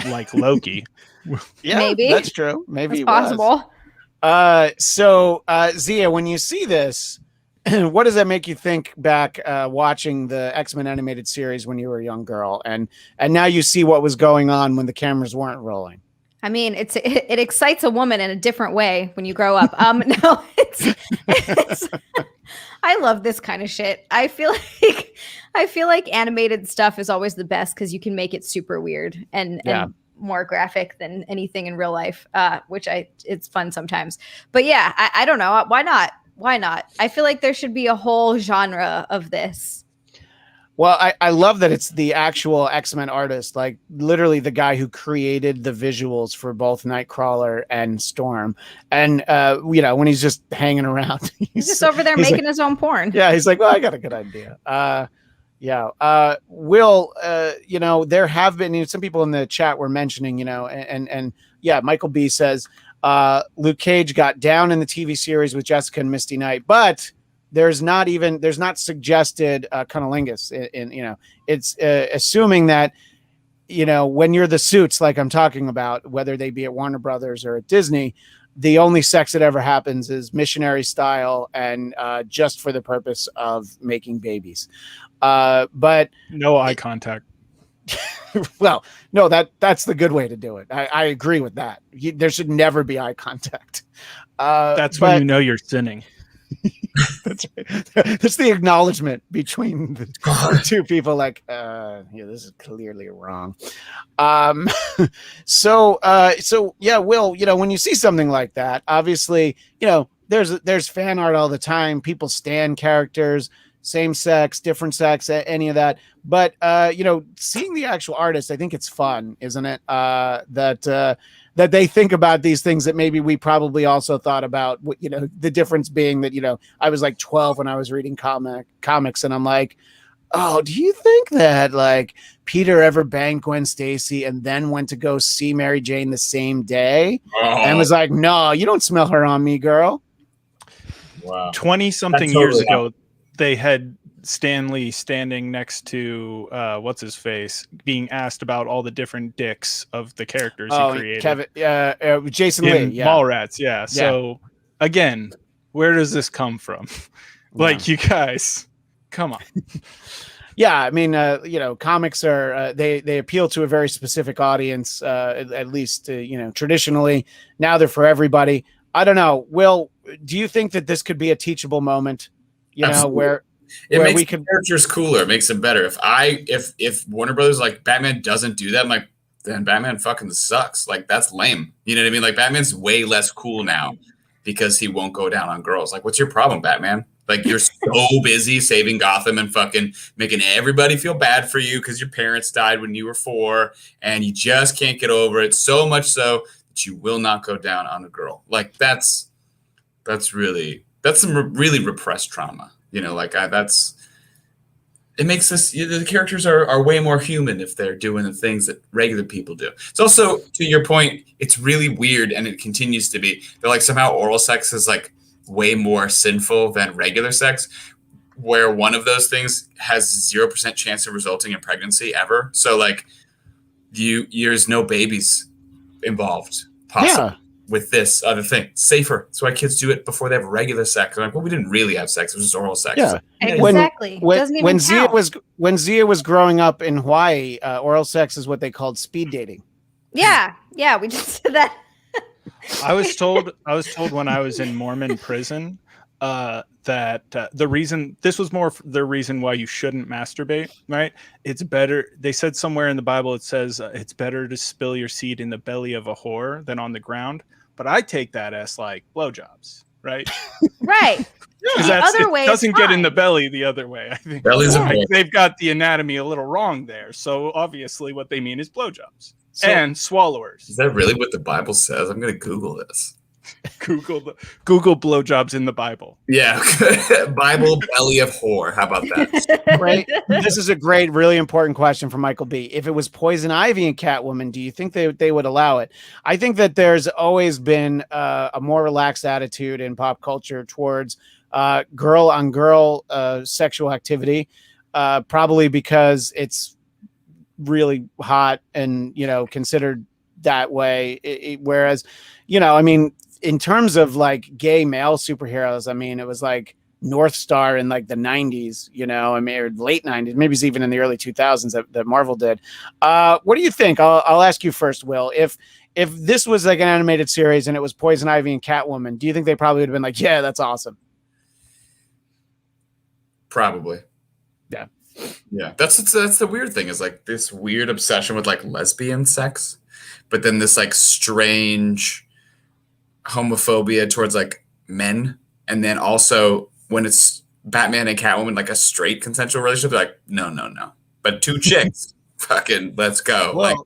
like Loki. Yeah, maybe that's true. Maybe it's possible. So Zia, when you see this, what does that make you think back watching the X-Men animated series when you were a young girl, and now you see what was going on when the cameras weren't rolling? I mean, it excites a woman in a different way when you grow up. No, it's I love this kind of shit. I feel like animated stuff is always the best because you can make it super weird and more graphic than anything in real life, which it's fun sometimes. But yeah, I don't know. Why not? Why not? I feel like there should be a whole genre of this. Well, I love that it's the actual X-Men artist, like literally the guy who created the visuals for both Nightcrawler and Storm. And, when he's just hanging around. He's just over there making his own porn. Yeah, he's like, well, I got a good idea. Will, there have been some people in the chat were mentioning, and Michael B says Luke Cage got down in the TV series with Jessica and Misty Knight, but there's not suggested cunnilingus in it's assuming that when you're the suits like I'm talking about, whether they be at Warner Brothers or at Disney, the only sex that ever happens is missionary style and just for the purpose of making babies, but no eye contact. Well, no, that's the good way to do it. I agree with that. There should never be eye contact. That's when you know you're sinning. That's right. That's the acknowledgement between the two people. Like, this is clearly wrong. So Will, when you see something like that, obviously, there's fan art all the time. People stan characters, same sex, different sex, any of that. But seeing the actual artist, I think it's fun, isn't it? That they think about these things that maybe we probably also thought about. The difference being that I was like 12 when I was reading comics, and I'm like, oh, do you think that like Peter ever banged Gwen Stacy and then went to go see Mary Jane the same day and was like, no, you don't smell her on me, girl. Wow. 20-something years ago, they had Stanley standing next to what's his face being asked about all the different dicks of the characters he created. Jason Lee, Mallrats, yeah. So again, where does this come from? Like, you guys, come on. Yeah, I mean, comics are they appeal to a very specific audience, at least traditionally. Now they're for everybody. I don't know. Will, do you think that this could be a teachable moment? Absolutely. Where makes we could characters cooler, it makes them better. If Warner Brothers like Batman doesn't do that, I'm like, then Batman fucking sucks. Like, that's lame. You know what I mean? Like, Batman's way less cool now because he won't go down on girls. Like, what's your problem, Batman? Like, you're so busy saving Gotham and fucking making everybody feel bad for you because your parents died when you were 4 and you just can't get over it. So much so that you will not go down on a girl. Like, that's some really repressed trauma. It makes us, the characters are way more human if they're doing the things that regular people do. It's also, to your point, it's really weird, and it continues to be. They're like, somehow oral sex is like way more sinful than regular sex, where one of those things has 0% chance of resulting in pregnancy ever. So like, there's no babies involved possible with this other thing. Safer. That's why kids do it before they have regular sex. They're like, well, we didn't really have sex. It was just oral sex. Yeah. Exactly. When Zia was growing up in Hawaii, oral sex is what they called speed dating. Yeah, we just did that. I was told when I was in Mormon prison that the reason why you shouldn't masturbate, right? It's better. They said somewhere in the Bible it says it's better to spill your seed in the belly of a whore than on the ground. But I take that as like blowjobs, right? Right. Because it doesn't get in the belly the other way. I think they've got the anatomy a little wrong there. So obviously, what they mean is blowjobs and swallowers. Is that really what the Bible says? I'm going to Google this. Google blowjobs in the Bible. Yeah, Bible belly of whore. How about that? Right. This is a great, really important question from Michael B. If it was Poison Ivy and Catwoman, do you think they would allow it? I think that there's always been a more relaxed attitude in pop culture towards girl on girl sexual activity, probably because it's really hot and considered that way. Whereas, I mean, in terms of like gay male superheroes, I mean, it was like North Star in like the 90s, or late 90s, maybe it's even in the early 2000s that Marvel did. What do you think? I'll ask you first, Will. If this was like an animated series and it was Poison Ivy and Catwoman, do you think they probably would have been like, yeah, that's awesome? Probably. Yeah. Yeah. That's the weird thing, is like this weird obsession with like lesbian sex, but then this like strange homophobia towards like men, and then also when it's Batman and Catwoman, like a straight consensual relationship, they're like no, but 2 chicks, fucking let's go. Well, like,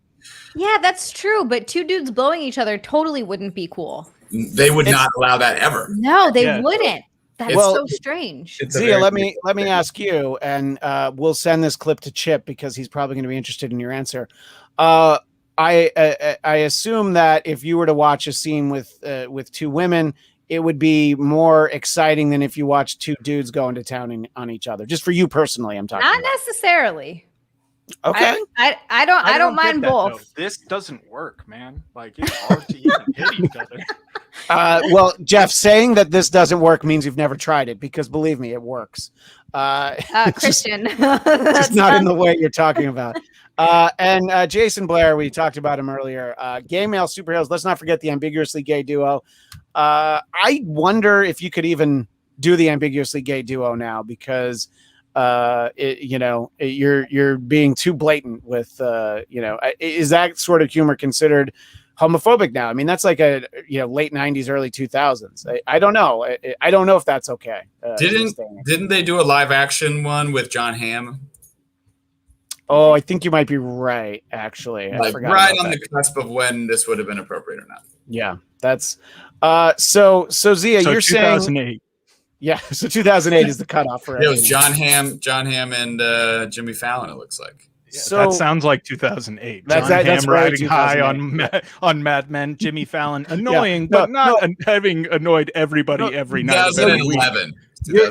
yeah, that's true, but 2 dudes blowing each other totally wouldn't be cool. they would not allow that ever. No, they wouldn't. That's so strange. Zia, let me ask you, and we'll send this clip to Chip because he's probably going to be interested in your answer. I assume that if you were to watch a scene with 2 women, it would be more exciting than if you watch 2 dudes going to town on each other. Just for you personally, I'm talking. Not about. Necessarily. Okay. I don't mind both. Though. This doesn't work, man. Like, it's hard to even hit each other. Well, Jeff, saying that this doesn't work means you've never tried it, because believe me, it works. Christian, it's not in the way you're talking about. And Jason Blair, we talked about him earlier. Gay male superheroes. Let's not forget the ambiguously gay duo. I wonder if you could even do the ambiguously gay duo now, because you're being too blatant with is that sort of humor considered homophobic now? I mean, that's like a late 90s, early 2000s. I don't know. I don't know if that's okay. Didn't they do a live action one with John Hamm? Oh, I think you might be right. Actually, I forgot right on the cusp of when this would have been appropriate or not. Yeah, that's so Zia, you're 2008. saying. Yeah, so 2008 is the cutoff for it. It was John Hamm, and Jimmy Fallon. It looks like. Yeah, so that sounds like 2008. John Hamm riding high on Mad Men. Jimmy Fallon annoying, but not having annoyed everybody every night. 2011.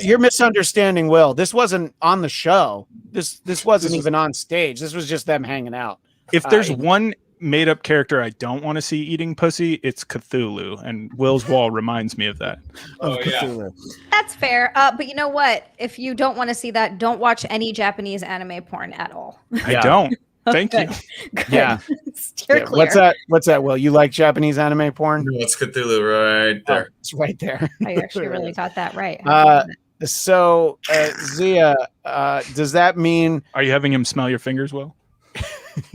You're misunderstanding Will. This wasn't on the show. This wasn't even on stage. This was just them hanging out. If there's one made-up character I don't want to see eating pussy, it's Cthulhu, and Will's wall reminds me of that. Oh yeah, that's fair. But you know what? If you don't want to see that, don't watch any Japanese anime porn at all. I don't. Thank you. Good. Yeah. Clear. What's that? Will, you like Japanese anime porn? No, it's Cthulhu right there. It's right there. I actually really got that right. So Zia, does that mean? Are you having him smell your fingers, Will?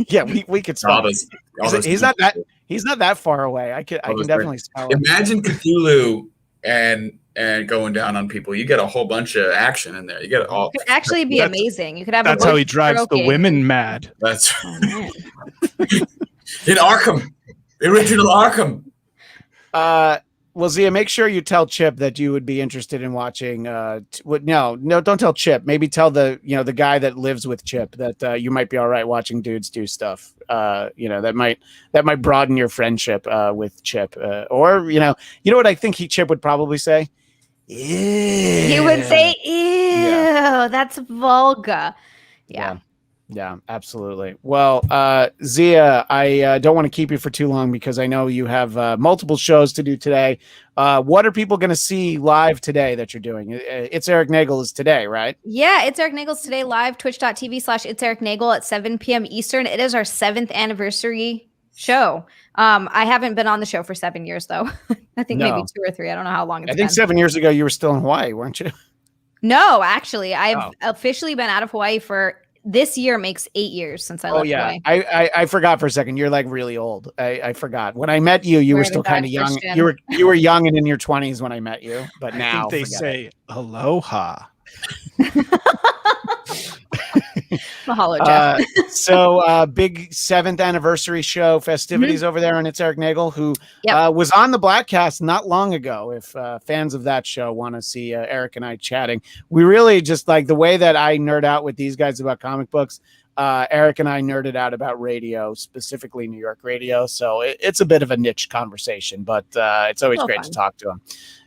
Yeah, we could smell it. He's not that far away. I can definitely smell it. Imagine Cthulhu and and going down on people. You get a whole bunch of action in there. You get all. It could actually be amazing. You could have. That's how he drives the women mad. That's in Arkham, the original Arkham. Well, Zia, make sure you tell Chip that you would be interested in watching. No, don't tell Chip. Maybe tell the guy that lives with Chip that you might be all right watching dudes do stuff. That might broaden your friendship with Chip. Or what I think Chip would probably say. Ew. He would say, "Ew, that's vulgar." Yeah, absolutely. Well, Zia, I don't want to keep you for too long because I know you have multiple shows to do today. What are people going to see live today that you're doing? It's Eric Nagel is today, right? Yeah, It's Eric Nagel's today live, twitch.tv/It's Eric Nagel at 7 p.m. Eastern. It is our 7th anniversary show. I haven't been on the show for 7 years, though. I think maybe 2 or 3. I don't know how long it's been. I think 7 years ago you were still in Hawaii, weren't you? No, actually, I've officially been out of Hawaii for... This year makes 8 years since I left Hawaii. I forgot for a second. You're like really old. I forgot. When I met you, you were still kind of young. You were young and in your 20s when I met you. But now I think they say aloha. Mahalo, Jeff. So big 7th anniversary show festivities over there on It's Eric Nagel, who was on the Bladtcast not long ago. If fans of that show want to see Eric and I chatting, we really just like the way that I nerd out with these guys about comic books. Eric and I nerded out about radio, specifically New York radio. So it's a bit of a niche conversation, but it's always great to talk to him.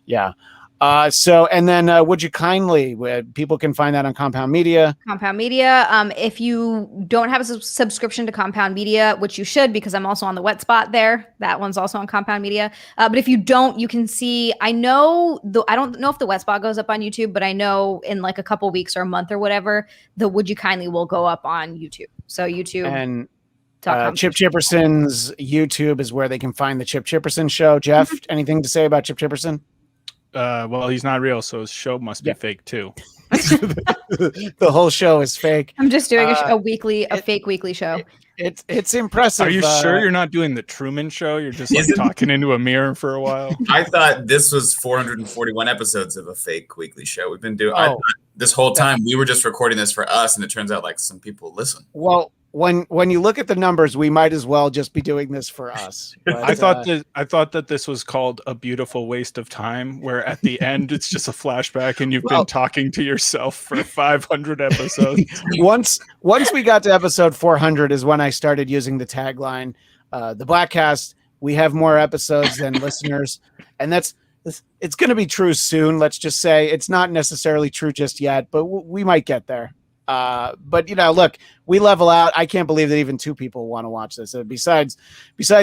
Yeah. And then would you kindly, people can find that on Compound Media. Compound Media. If you don't have a subscription to Compound Media, which you should, because I'm also on the Wet Spot there. That one's also on Compound Media. But if you don't, you can see, I don't know if the Wet Spot goes up on YouTube, but I know in like a couple weeks or a month or whatever, the Would You Kindly will go up on YouTube. So YouTube. And Chip Chipperson's YouTube is where they can find the Chip Chipperson show. Jeff, anything to say about Chip Chipperson? Well, he's not real, so his show must be fake too. The whole show is fake. I'm just doing a fake weekly show. It's impressive. Are you sure you're not doing the Truman Show? You're just like talking into a mirror for a while. I thought this was 441 episodes of a fake weekly show. We've been doing. I thought this whole time we were just recording this for us, and it turns out like some people listen. Well, when you look at the numbers, we might as well just be doing this for us. But, I thought that this was called A Beautiful Waste of Time, where at the end it's just a flashback and you've been talking to yourself for 500 episodes. Once we got to episode 400 is when I started using the tagline, the Bladtcast, we have more episodes than listeners. And it's going to be true soon. Let's just say it's not necessarily true just yet, but we might get there. But look, we level out. I can't believe that even 2 people want to watch this. Besides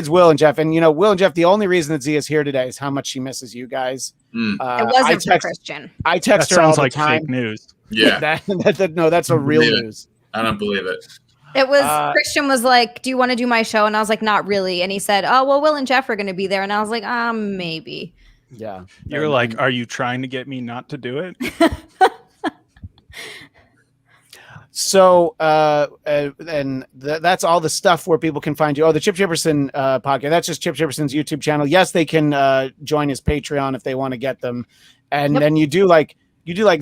Will and Jeff, and Will and Jeff, the only reason that Zia's here today is how much she misses you guys. It wasn't for Christian. I text that her all sounds the like time. fake news. Yeah, no, that's a real news. I don't believe it. It was Christian was like, "Do you want to do my show?" And I was like, "Not really." And he said, "Oh, well, Will and Jeff are going to be there." And I was like, maybe." Yeah, you're like, "Are you trying to get me not to do it?" So, that's all the stuff where people can find you. Oh, the Chip Chipperson podcast. That's just Chip Chipperson's YouTube channel. Yes, they can join his Patreon if they want to get them. And then you do like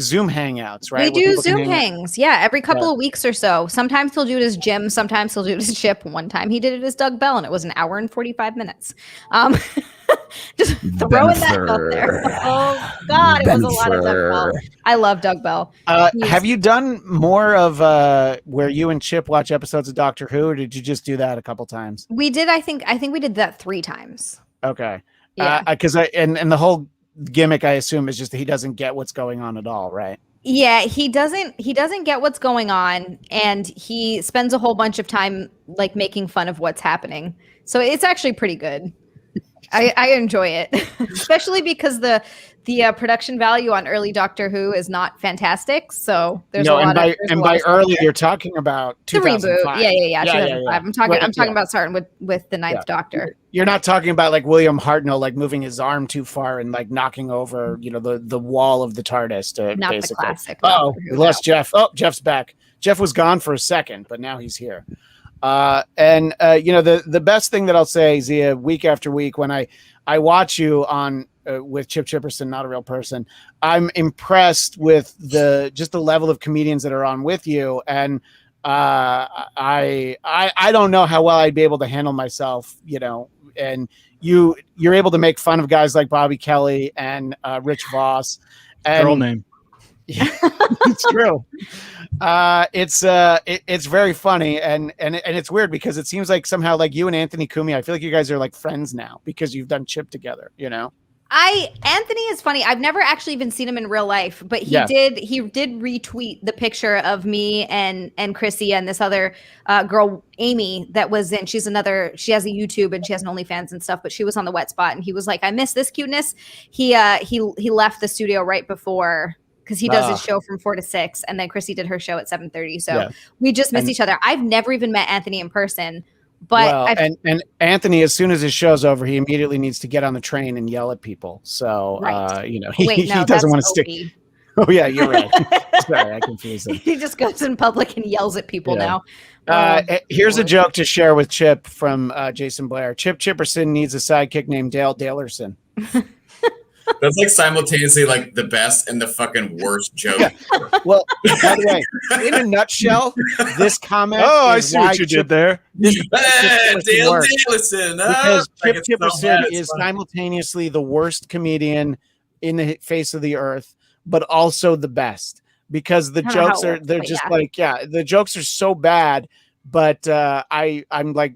Zoom hangouts, right? We do Zoom hangs. Yeah, every couple of weeks or so. Sometimes he'll do it as Jim. Sometimes he'll do it as Chip. One time he did it as Doug Bell, and it was an hour and 45 minutes. Just throwing that out there. Oh God, it was a lot of Doug Bell. I love Doug Bell. Have you done more of where you and Chip watch episodes of Doctor Who, or did you just do that a couple times? We did. I think we did that 3 times. Okay. Yeah. Because and the whole gimmick, I assume, is just that he doesn't get what's going on at all, right? Yeah, he doesn't get what's going on, and he spends a whole bunch of time like making fun of what's happening. So it's actually pretty good. I enjoy it, especially because the production value on early Doctor Who is not fantastic. So there's a lot by early you're talking about 2005. The reboot. Yeah. 2005. I'm talking about starting with the 9th Doctor. You're not talking about like William Hartnell like moving his arm too far and like knocking over the wall of the TARDIS. Not basically. the classic. Oh, we lost Jeff. Oh, Jeff's back. Jeff was gone for a second, but now he's here. The best thing that I'll say, Zia, week after week, when I I watch you on with Chip Chipperson, not a real person. I'm impressed with the level of comedians that are on with you, and I don't know how well I'd be able to handle myself, and you're able to make fun of guys like Bobby Kelly and Rich Voss. And girl name. Yeah, it's true. It's very funny, and it's weird because it seems like somehow like you and Anthony Cumia, I feel like you guys are like friends now because you've done Chip together, Anthony is funny. I've never actually even seen him in real life, but he did retweet the picture of me and Chrissy and this other girl, Amy, that was in. She has a YouTube and she has an OnlyFans and stuff, but she was on the Wet Spot, and he was like, I miss this cuteness. He left the studio right before, because he does his show from 4 to 6, and then Chrissy did her show at 7:30. So we just miss each other. I've never even met Anthony in person. But and Anthony, as soon as his show's over, he immediately needs to get on the train and yell at people. So he doesn't want to stick. Oh yeah, you're right. Sorry, I confused him. He just goes in public and yells at people now. Here's a joke to share with Chip from Jason Blair. Chip Chipperson needs a sidekick named Dale Dalerson. That's like simultaneously like the best and the fucking worst joke. Yeah. Well, by the way, in a nutshell, this comment. Oh, I see what you did there. Dale Dalerson. Because Chip Chipperson is simultaneously the worst comedian in the face of the earth, but also the best. Because the jokes the jokes are so bad. But I'm like,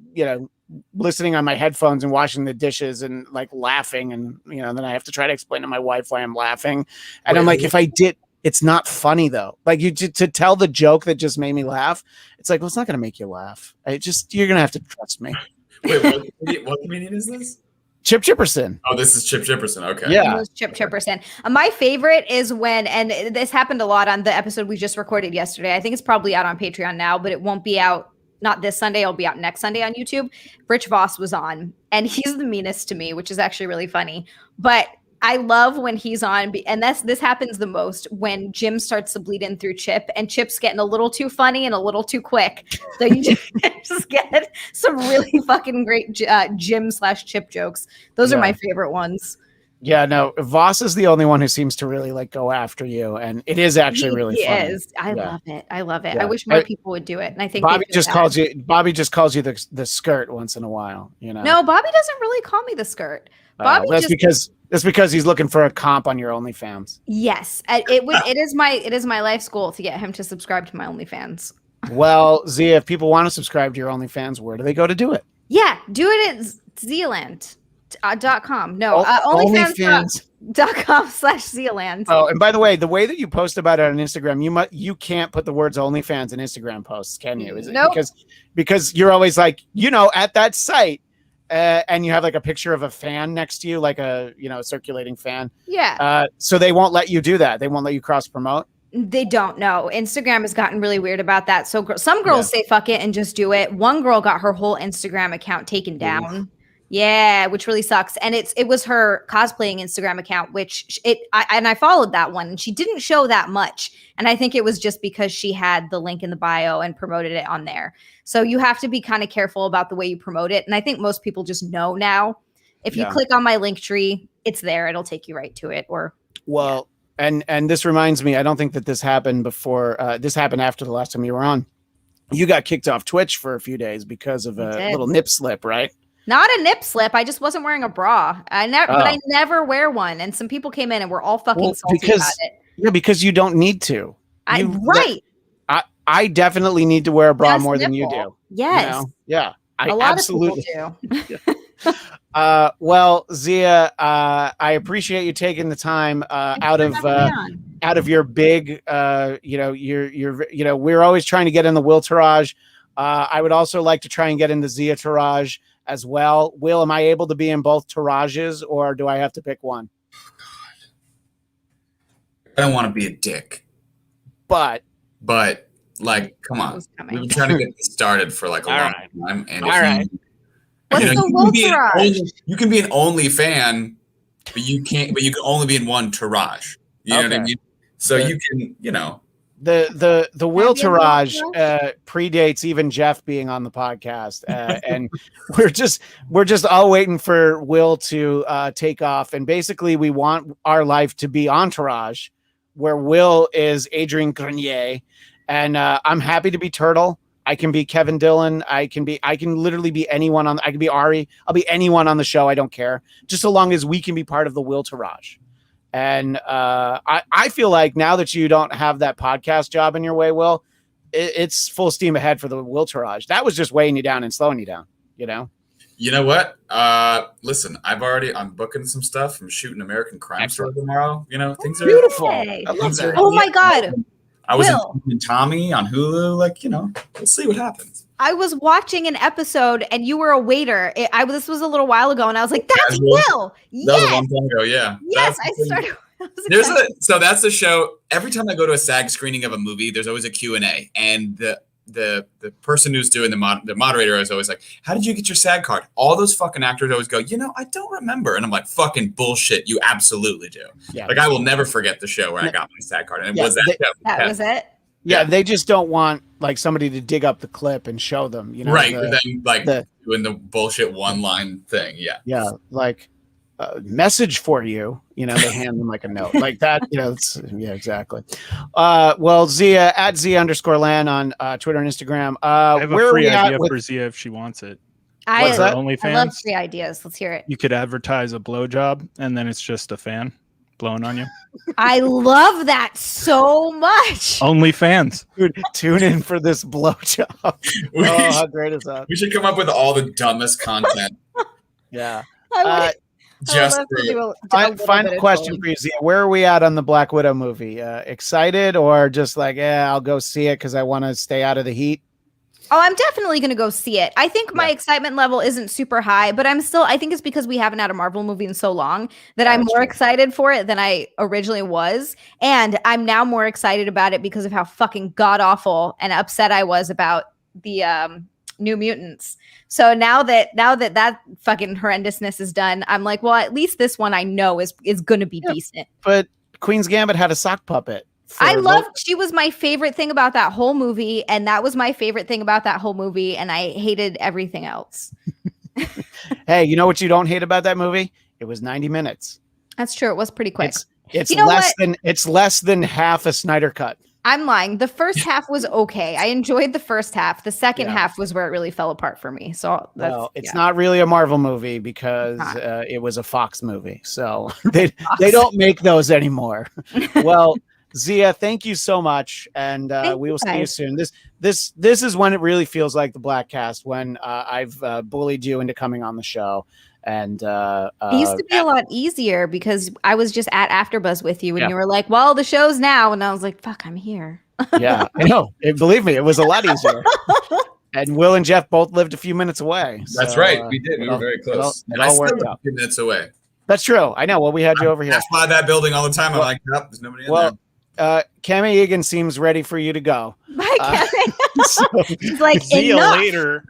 listening on my headphones and washing the dishes and like laughing, and then I have to try to explain to my wife why I'm laughing, and I'm like, if I did, it's not funny though. Like to tell the joke that just made me laugh, it's like, well, it's not going to make you laugh. You're gonna have to trust me. Wait, what comedian is this? Chip Chipperson. Oh, this is Chip Chipperson. Okay. Yeah. Chip Chipperson. My favorite is when, and this happened a lot on the episode we just recorded yesterday. I think it's probably out on Patreon now, but it won't be out. Not this Sunday, it'll be out next Sunday on YouTube. Rich Voss was on, and he's the meanest to me, which is actually really funny. But I love when he's on, and this happens the most when Jim starts to bleed in through Chip, and Chip's getting a little too funny and a little too quick. So you just get some really fucking great Jim/Chip jokes. Those are my favorite ones. Yeah, no, Voss is the only one who seems to really like go after you, and it is actually really funny. I love it. Yeah. I wish more people would do it, and I think Bobby just calls you the skirt once in a while. No, Bobby doesn't really call me the skirt. Bobby that's because he's looking for a comp on your OnlyFans. Yes, it is my life's goal to get him to subscribe to my OnlyFans. Well, Zia, if people want to subscribe to your OnlyFans, where do they go to do it? Yeah, do it at Zealand. .com. No, OnlyFans.com/Zealand. Oh, and by the way that you post about it on Instagram, you can't put the words OnlyFans in Instagram posts, can you? Is it because you're always like, at that site, and you have like a picture of a fan next to you, like a circulating fan. Yeah. So they won't let you do that. They won't let you cross promote. They don't know. Instagram has gotten really weird about that. So some girls say fuck it and just do it. One girl got her whole Instagram account taken down. Oof. Yeah, which really sucks. And it was her cosplaying Instagram account, I followed that one, and she didn't show that much. And I think it was just because she had the link in the bio and promoted it on there. So you have to be kind of careful about the way you promote it. And I think most people just know now. If you click on my link tree, it's there. It'll take you right to it. And this reminds me, I don't think that this happened before. This happened after the last time you were on. You got kicked off Twitch for a few days because of a little nip slip, right? Not a nip slip. I just wasn't wearing a bra. But I never wear one. And some people came in and were all fucking salty about it. Yeah, because you don't need to. Right. I definitely need to wear a bra more than you do. Yes. Yeah. A lot of people do. Well, Zia, I appreciate you taking the time out of your big, we're always trying to get in the Will Tourage. I would also like to try and get in the Zia Tourage as well. Will, am I able to be in both Tourages, or do I have to pick one? I don't want to be a dick. But like, come on. We've been trying to get this started for like a long time. And what's the Will Tourage? You can be an only fan, but you can only be in one Tourage. You know what I mean? So you can, The Will Can I be Taraj a Will predates even Jeff being on the podcast, and we're just all waiting for Will to take off. And basically, we want our life to be Entourage, where Will is Adrian Grenier, and I'm happy to be Turtle. I can be Kevin Dillon. I can literally be anyone on. I can be Ari. I'll be anyone on the show. I don't care, just so long as we can be part of the Will Taraj. And I feel like now that you don't have that podcast job in your way, Will, it's full steam ahead for the Will Taraj. That was just weighing you down and slowing you down, you know? You know what? Listen, I'm booking some stuff. I'm shooting American Crime Story tomorrow. You know, things are Beautiful. Hey. I love that. Oh my God. I was Will. in Tommy on Hulu. Like, you know, we'll see what happens. I was watching an episode and you were a waiter. This was a little while ago, and I was like, "That's Casual. Will." That was a Yes, long time ago. Yeah. yes. That's I the thing. started. I was excited. So that's the show. Every time I go to a SAG screening of a movie, there's always a Q&A, and the person who's doing the moderator is always like, "How did you get your SAG card?" All those fucking actors always go, "You know, I don't remember," and I'm like, "Fucking bullshit! You absolutely do." Yeah. Like I will never forget the show where I got my SAG card, and it was that show. That was it. Yeah, they just don't want like somebody to dig up the clip and show them, you know, right? Then like the- doing the bullshit one-line thing. Yeah. like message for you, you know, they hand them like a note like that, you know. Exactly. Well, Zia at Z_Lan on Twitter and Instagram. I have a where free are we at idea with for Zia if she wants it. What's that? I love OnlyFans. free ideas. Let's hear it. You could advertise a blowjob, and then it's just a fan blowing on you. I love that so much. OnlyFans. Dude, tune in for this blowjob. We, Oh, how great is that? we should come up with all the dumbest content. Yeah. I would Just love to for- do a little Final bit of question trolling. for you, Zia. Where are we at on the Black Widow movie? Excited or just like, I'll go see it because I want to stay out of the heat? Oh, I'm definitely going to go see it. I think my excitement level isn't super high, but I think it's because we haven't had a Marvel movie in so long that I'm more excited for it than I originally was. And I'm now more excited about it because of how fucking god awful and upset I was about the New Mutants. So now that fucking horrendousness is done, I'm like, well, at least this one I know is going to be decent. But Queen's Gambit had a sock puppet. She was my favorite thing about that whole movie, and that was my favorite thing about that whole movie, and I hated everything else. Hey, you know what you don't hate about that movie? It was 90 minutes. That's true. It was pretty quick. It's You know less than half a Snyder cut. I'm lying. The first half was okay. I enjoyed the first half. The second Yeah. half was where it really fell apart for me. So It's not really a Marvel movie because it was a Fox movie. So they don't make those anymore. Well, Zia, thank you so much, and we will see you soon. This is when it really feels like the Bladtcast, when I've bullied you into coming on the show, and it used to be a lot easier because I was just at AfterBuzz with you, and you were like, "Well, the show's now," and I was like, "Fuck, I'm here." Yeah, I know. Believe me, it was a lot easier. And Will and Jeff both lived a few minutes away. That's so, right, we did. We were very close. It And I all still worked live out. a few minutes away. That's true. I know. Well, we had you over here. Pass by that building all the time. I'm like, nope, there's nobody in there. Cami Egan seems ready for you to go. Bye, Kevin. He's like, See you enough. later.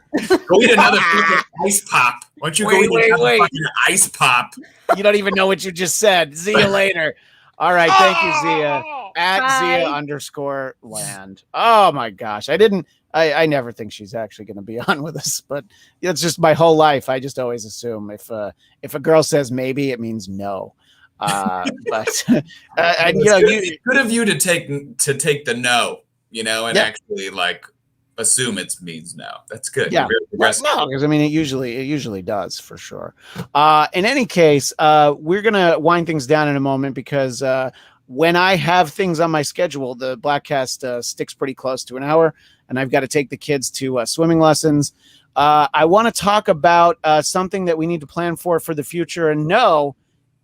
Go eat another fucking ice pop. Why don't you go eat another fucking ice pop? You don't even know what you just said. See you later. All right. Thank you, Zia. At Bye. Zia_land. Oh my gosh. I never think she's actually going to be on with us, but it's just my whole life. I just always assume if a girl says maybe, it means no. But and, you know, it's good of you to take the no, you know, and actually like assume it means no. That's good. Yeah. No, because I mean it usually does for sure. In any case, we're gonna wind things down in a moment because when I have things on my schedule, the Bladtcast sticks pretty close to an hour, and I've got to take the kids to swimming lessons. I want to talk about something that we need to plan for the future, and no,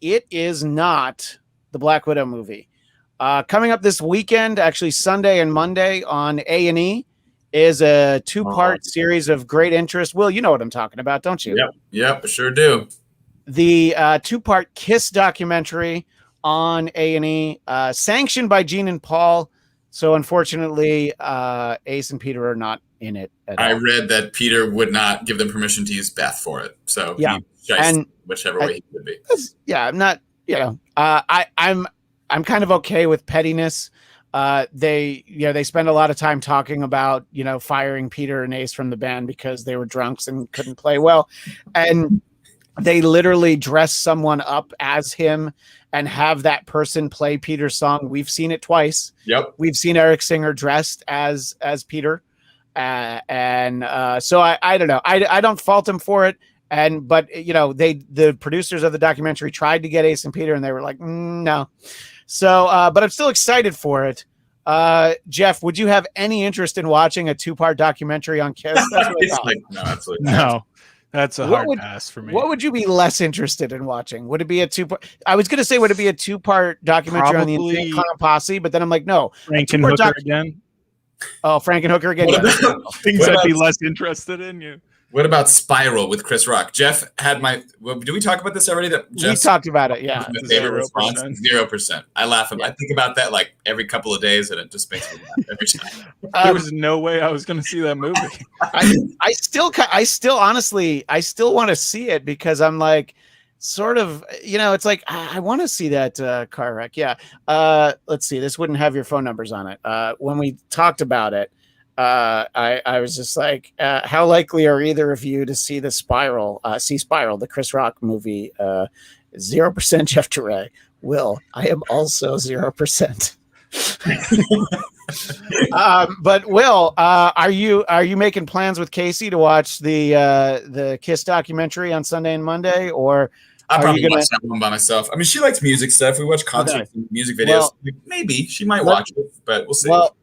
it is not the Black Widow movie. Coming up this weekend, actually Sunday and Monday on A&E, is a 2-part series of great interest. Will, you know what I'm talking about, don't you? Yep, sure do. The 2-part Kiss documentary on A&E, sanctioned by Gene and Paul. So unfortunately, Ace and Peter are not in it at I all. read that Peter would not give them permission to use Beth for it. So he and whichever way he could be. Yeah, I'm not, you know, I'm kind of okay with pettiness, they spend a lot of time talking about, firing Peter and Ace from the band because they were drunks and couldn't play well. And they literally dress someone up as him and have that person play Peter's song. We've seen it twice. Yep. We've seen Eric Singer dressed as Peter. So I don't know. I don't fault him for it. But the producers of the documentary tried to get Ace and Peter and they were like, no. So, but I'm still excited for it. Jeff, would you have any interest in watching a 2-part documentary on Kiss? No, absolutely not. No. That's a hard pass for me. What would you be less interested in watching? Would it be a 2-part? I was going to say, would it be a 2-part documentary on the Insane Clown Posse? But then I'm like, no. Frankenhooker again? Oh, Frankenhooker again. Things I'd be less interested in. You. What about Spiral with Chris Rock? Jeff had did we talk about this already? We talked about it, yeah. My favorite response, 0%. I laugh I think about that like every couple of days and it just makes me laugh every time. There was no way I was going to see that movie. I still honestly want to see it because I'm like, sort of, it's like, I want to see that car wreck. Yeah. Let's see. This wouldn't have your phone numbers on it. When we talked about it, I was just like, how likely are either of you to see the Spiral, the Chris Rock movie? 0% Jeff Teray. Will, I am also 0%. But Will, are you making plans with Casey to watch the Kiss documentary on Sunday and Monday, or I'll probably watch that one by myself? I mean, she likes music stuff. We watch concerts and music videos. Well, maybe she might watch it, but we'll see. Well,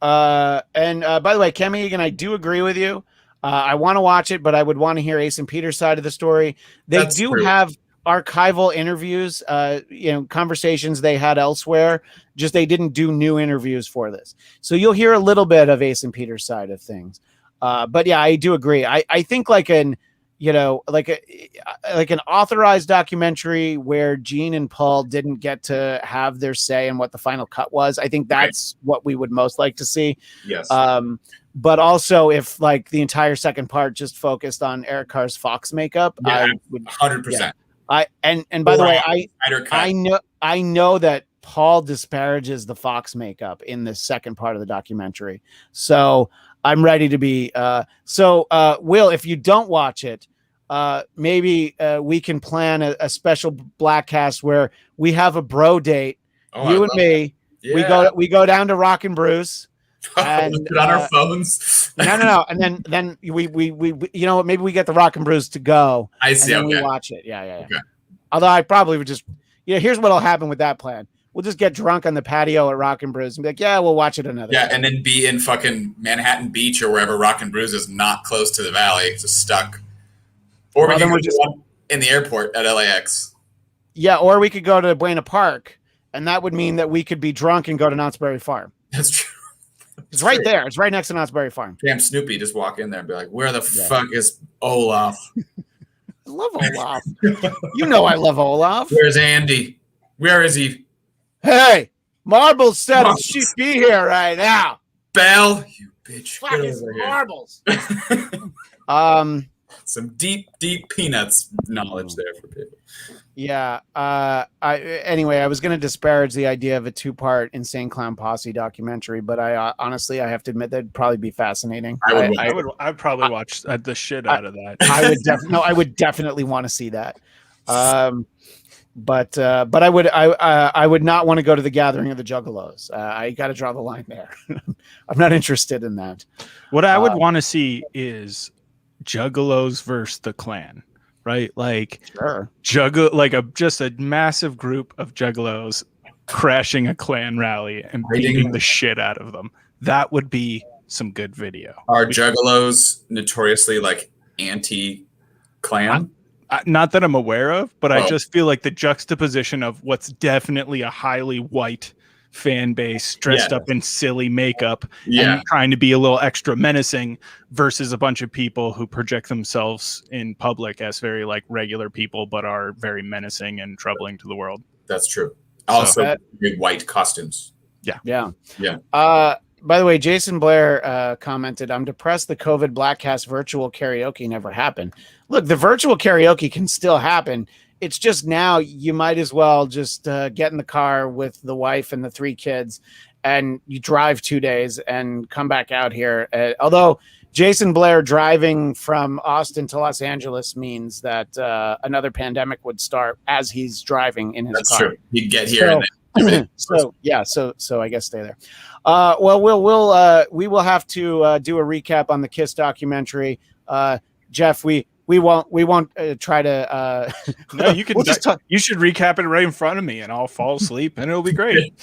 and by the way, Kemi Egan, I do agree with you. I want to watch it, but I would want to hear Ace and Peter's side of the story. That's true. Have archival interviews, conversations they had elsewhere. Just they didn't do new interviews for this, so you'll hear a little bit of Ace and Peter's side of things. But yeah, I do agree. I think like an authorized documentary where Gene and Paul didn't get to have their say in what the final cut was. I think that's what we would most like to see. Yes. But also if like the entire second part just focused on Eric Carr's Fox makeup, I would 100%. Yeah. And by the way, I know that Paul disparages the Fox makeup in the second part of the documentary. So I'm ready to be. Will, if you don't watch it, maybe we can plan a special Bladtcast where we have a bro date. You and me. Yeah. We go down to Rock and Bruce. And put on our phones. No. And then we maybe we get the Rock and Bruce to go. I see. And then we watch it. Yeah. Okay. Although I probably would just. Here's what'll happen with that plan. We'll just get drunk on the patio at Rock and Brews and be like, yeah, we'll watch it another day. And then be in fucking Manhattan Beach or wherever Rock and Brews is, not close to the valley, just stuck. Or we can just in the airport at LAX. Yeah, or we could go to Buena Park, and that would mean that we could be drunk and go to Knott's Berry Farm. That's true. It's right there. It's right next to Knott's Berry Farm. Damn Snoopy, just walk in there and be like, where the fuck is Olaf? I love Olaf. You know I love Olaf. Where's Andy? Where is he? Hey, Marbles said she'd be here right now. Belle, you bitch. Fuck is Marbles. Some deep peanuts knowledge there for people. Yeah. Anyway, I was going to disparage the idea of a 2-part Insane Clown Posse documentary, but I honestly, I have to admit that'd probably be fascinating. I'd probably watch the shit out of that. I would definitely want to see that. But I would not want to go to the Gathering of the Juggalos. I got to draw the line there. I'm not interested in that. What I would want to see is Juggalos versus the Klan, right? Like just a massive group of Juggalos crashing a Klan rally and beating the shit out of them. That would be some good video. Are Juggalos notoriously like anti-Klan? Not that I'm aware of, but I just feel like the juxtaposition of what's definitely a highly white fan base dressed up in silly makeup and trying to be a little extra menacing versus a bunch of people who project themselves in public as very like regular people, but are very menacing and troubling to the world. That's true. Also, white costumes. Yeah. By the way, Jason Blair commented, I'm depressed the COVID Bladtcast virtual karaoke never happened. Look, the virtual karaoke can still happen. It's just now you might as well just get in the car with the wife and the 3 kids, and you drive 2 days and come back out here. Although Jason Blair driving from Austin to Los Angeles means that another pandemic would start as he's driving in his car. That's true. He'd get here. So I guess stay there. Well, we will have to do a recap on the Kiss documentary. Jeff, we won't try to. No, you can. You should recap it right in front of me, and I'll fall asleep, and it'll be great.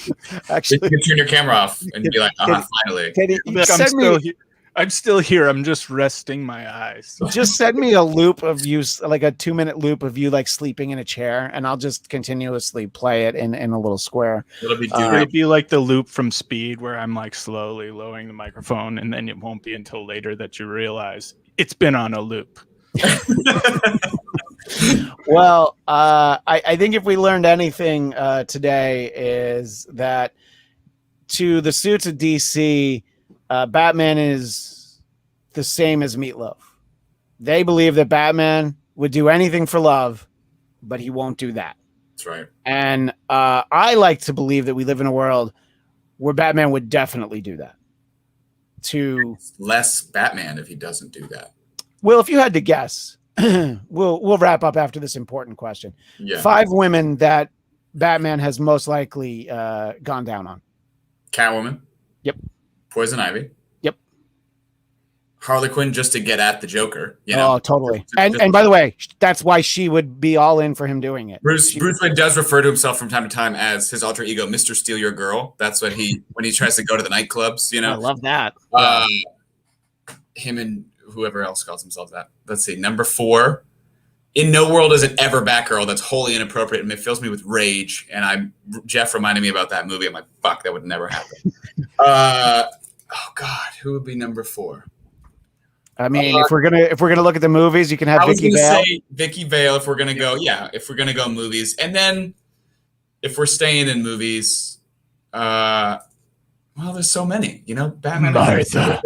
Actually, you can turn your camera off and be like, finally. I'm still here. I'm just resting my eyes. Just send me a loop of you, like a 2-minute loop of you like sleeping in a chair, and I'll just continuously play it in a little square. It'll be like the loop from Speed, where I'm like slowly lowering the microphone, and then it won't be until later that you realize it's been on a loop. Well, I think if we learned anything today is that to the suits of DC, Batman is the same as Meatloaf. They believe that Batman would do anything for love, but he won't do that. That's right. And I like to believe that we live in a world where Batman would definitely do that. To less Batman if he doesn't do that. Well, if you had to guess, we'll wrap up after this important question. Yeah. 5 women that Batman has most likely gone down on. Catwoman. Yep. Poison Ivy. Yep. Harley Quinn just to get at the Joker. You know? Oh, totally. And by the way, that's why she would be all in for him doing it. Bruce Wayne does refer to himself from time to time as his alter ego, Mr. Steal Your Girl. That's what when he tries to go to the nightclubs, you know. I love that. Him and whoever else calls himself that. Let's see. Number 4. In no world is it ever Batgirl. That's wholly inappropriate, and it fills me with rage. And Jeff reminded me about that movie. I'm like, fuck, that would never happen. Oh God, who would be number 4? I mean, if we're gonna look at the movies, you can have Vicky Vale. Say Vicky Vale if we're gonna go. Yeah, if we're gonna go movies, and then if we're staying in movies, well, there's so many. You know, Batman. Martha.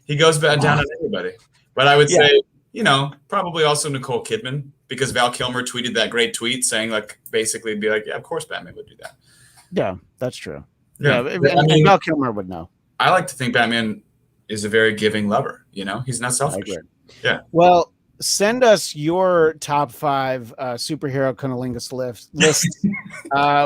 He goes down on everybody. But I would say, you know, probably also Nicole Kidman, because Val Kilmer tweeted that great tweet saying, like, basically be like, yeah, of course Batman would do that. Yeah, that's true. Yeah, and Val Kilmer would know. I like to think Batman is a very giving lover. You know, he's not selfish. Yeah. Well, send us your top 5 superhero cunnilingus list.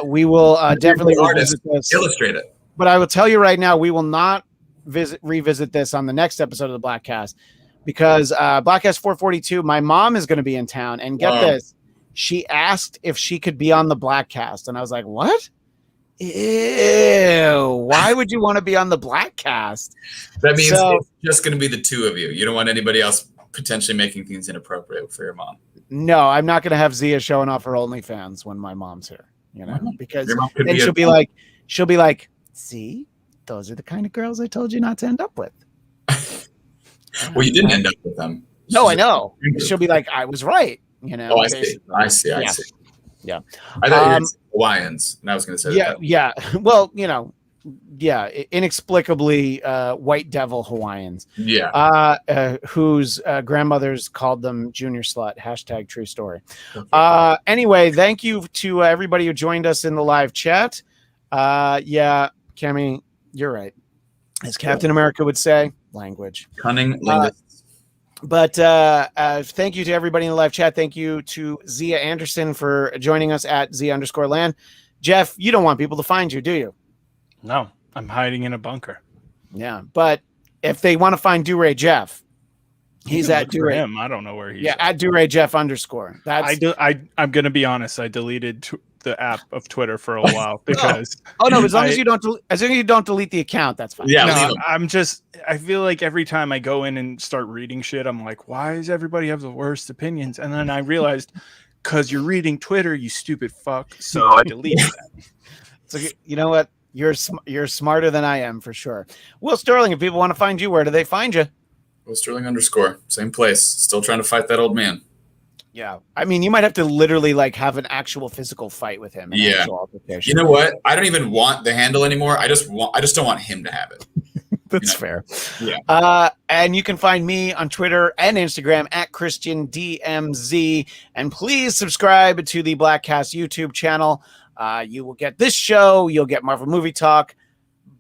We will definitely revisit this. Illustrate it. But I will tell you right now, we will not revisit this on the next episode of the Bladtcast, because Bladtcast 442, my mom is going to be in town, and get this, she asked if she could be on the Bladtcast, and I was like, what? Ew, why would you want to be on the Bladtcast? That means it's just going to be the 2 of you. You don't want anybody else potentially making things inappropriate for your mom. No, I'm not going to have Zia showing off her OnlyFans when my mom's here, you know, because then she'll be like, see, those are the kind of girls I told you not to end up with. Well, you didn't end up with them. No, I know. She'll be like, I was right. You know. Oh, I see. I see. Yeah. I thought you were Hawaiians, and I was going to say that. Yeah. Well, you know, inexplicably white devil Hawaiians. Yeah. Whose grandmothers called them junior slut. # true story. Anyway, thank you to everybody who joined us in the live chat. Yeah, Cammie, you're right. As Captain America would say, language. Cunning linguists. But thank you to everybody in the live chat. Thank you to Zia Anderson for joining us at Zia_land. Jeff, you don't want people to find you, do you? No, I'm hiding in a bunker. Yeah, but if they want to find DoRay Jeff, he's at DoRay. Him. I don't know where he's at DoRay Jeff _. I'm going to be honest. I deleted the app of Twitter for a while because as long as you don't delete the account, that's fine. Yeah, no, I feel like every time I go in and start reading shit, I'm like, why does everybody have the worst opinions? And then I realized, because you're reading Twitter, you stupid fuck. So I deleted that. So you know what? You're smarter than I am for sure. Will Starling, if people want to find you, where do they find you? Will Starling _ same place. Still trying to fight that old man. Yeah, I mean, you might have to literally like have an actual physical fight with him. Yeah, you know what? I don't even want the handle anymore. I just don't want him to have it. That's fair. Yeah. And you can find me on Twitter and Instagram at ChristianDMZ. And please subscribe to the Bladtcast YouTube channel. You will get this show. You'll get Marvel Movie Talk,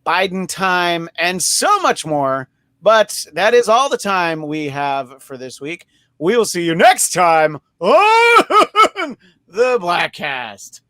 Biden Time, and so much more. But that is all the time we have for this week. We will see you next time on the Bladtcast.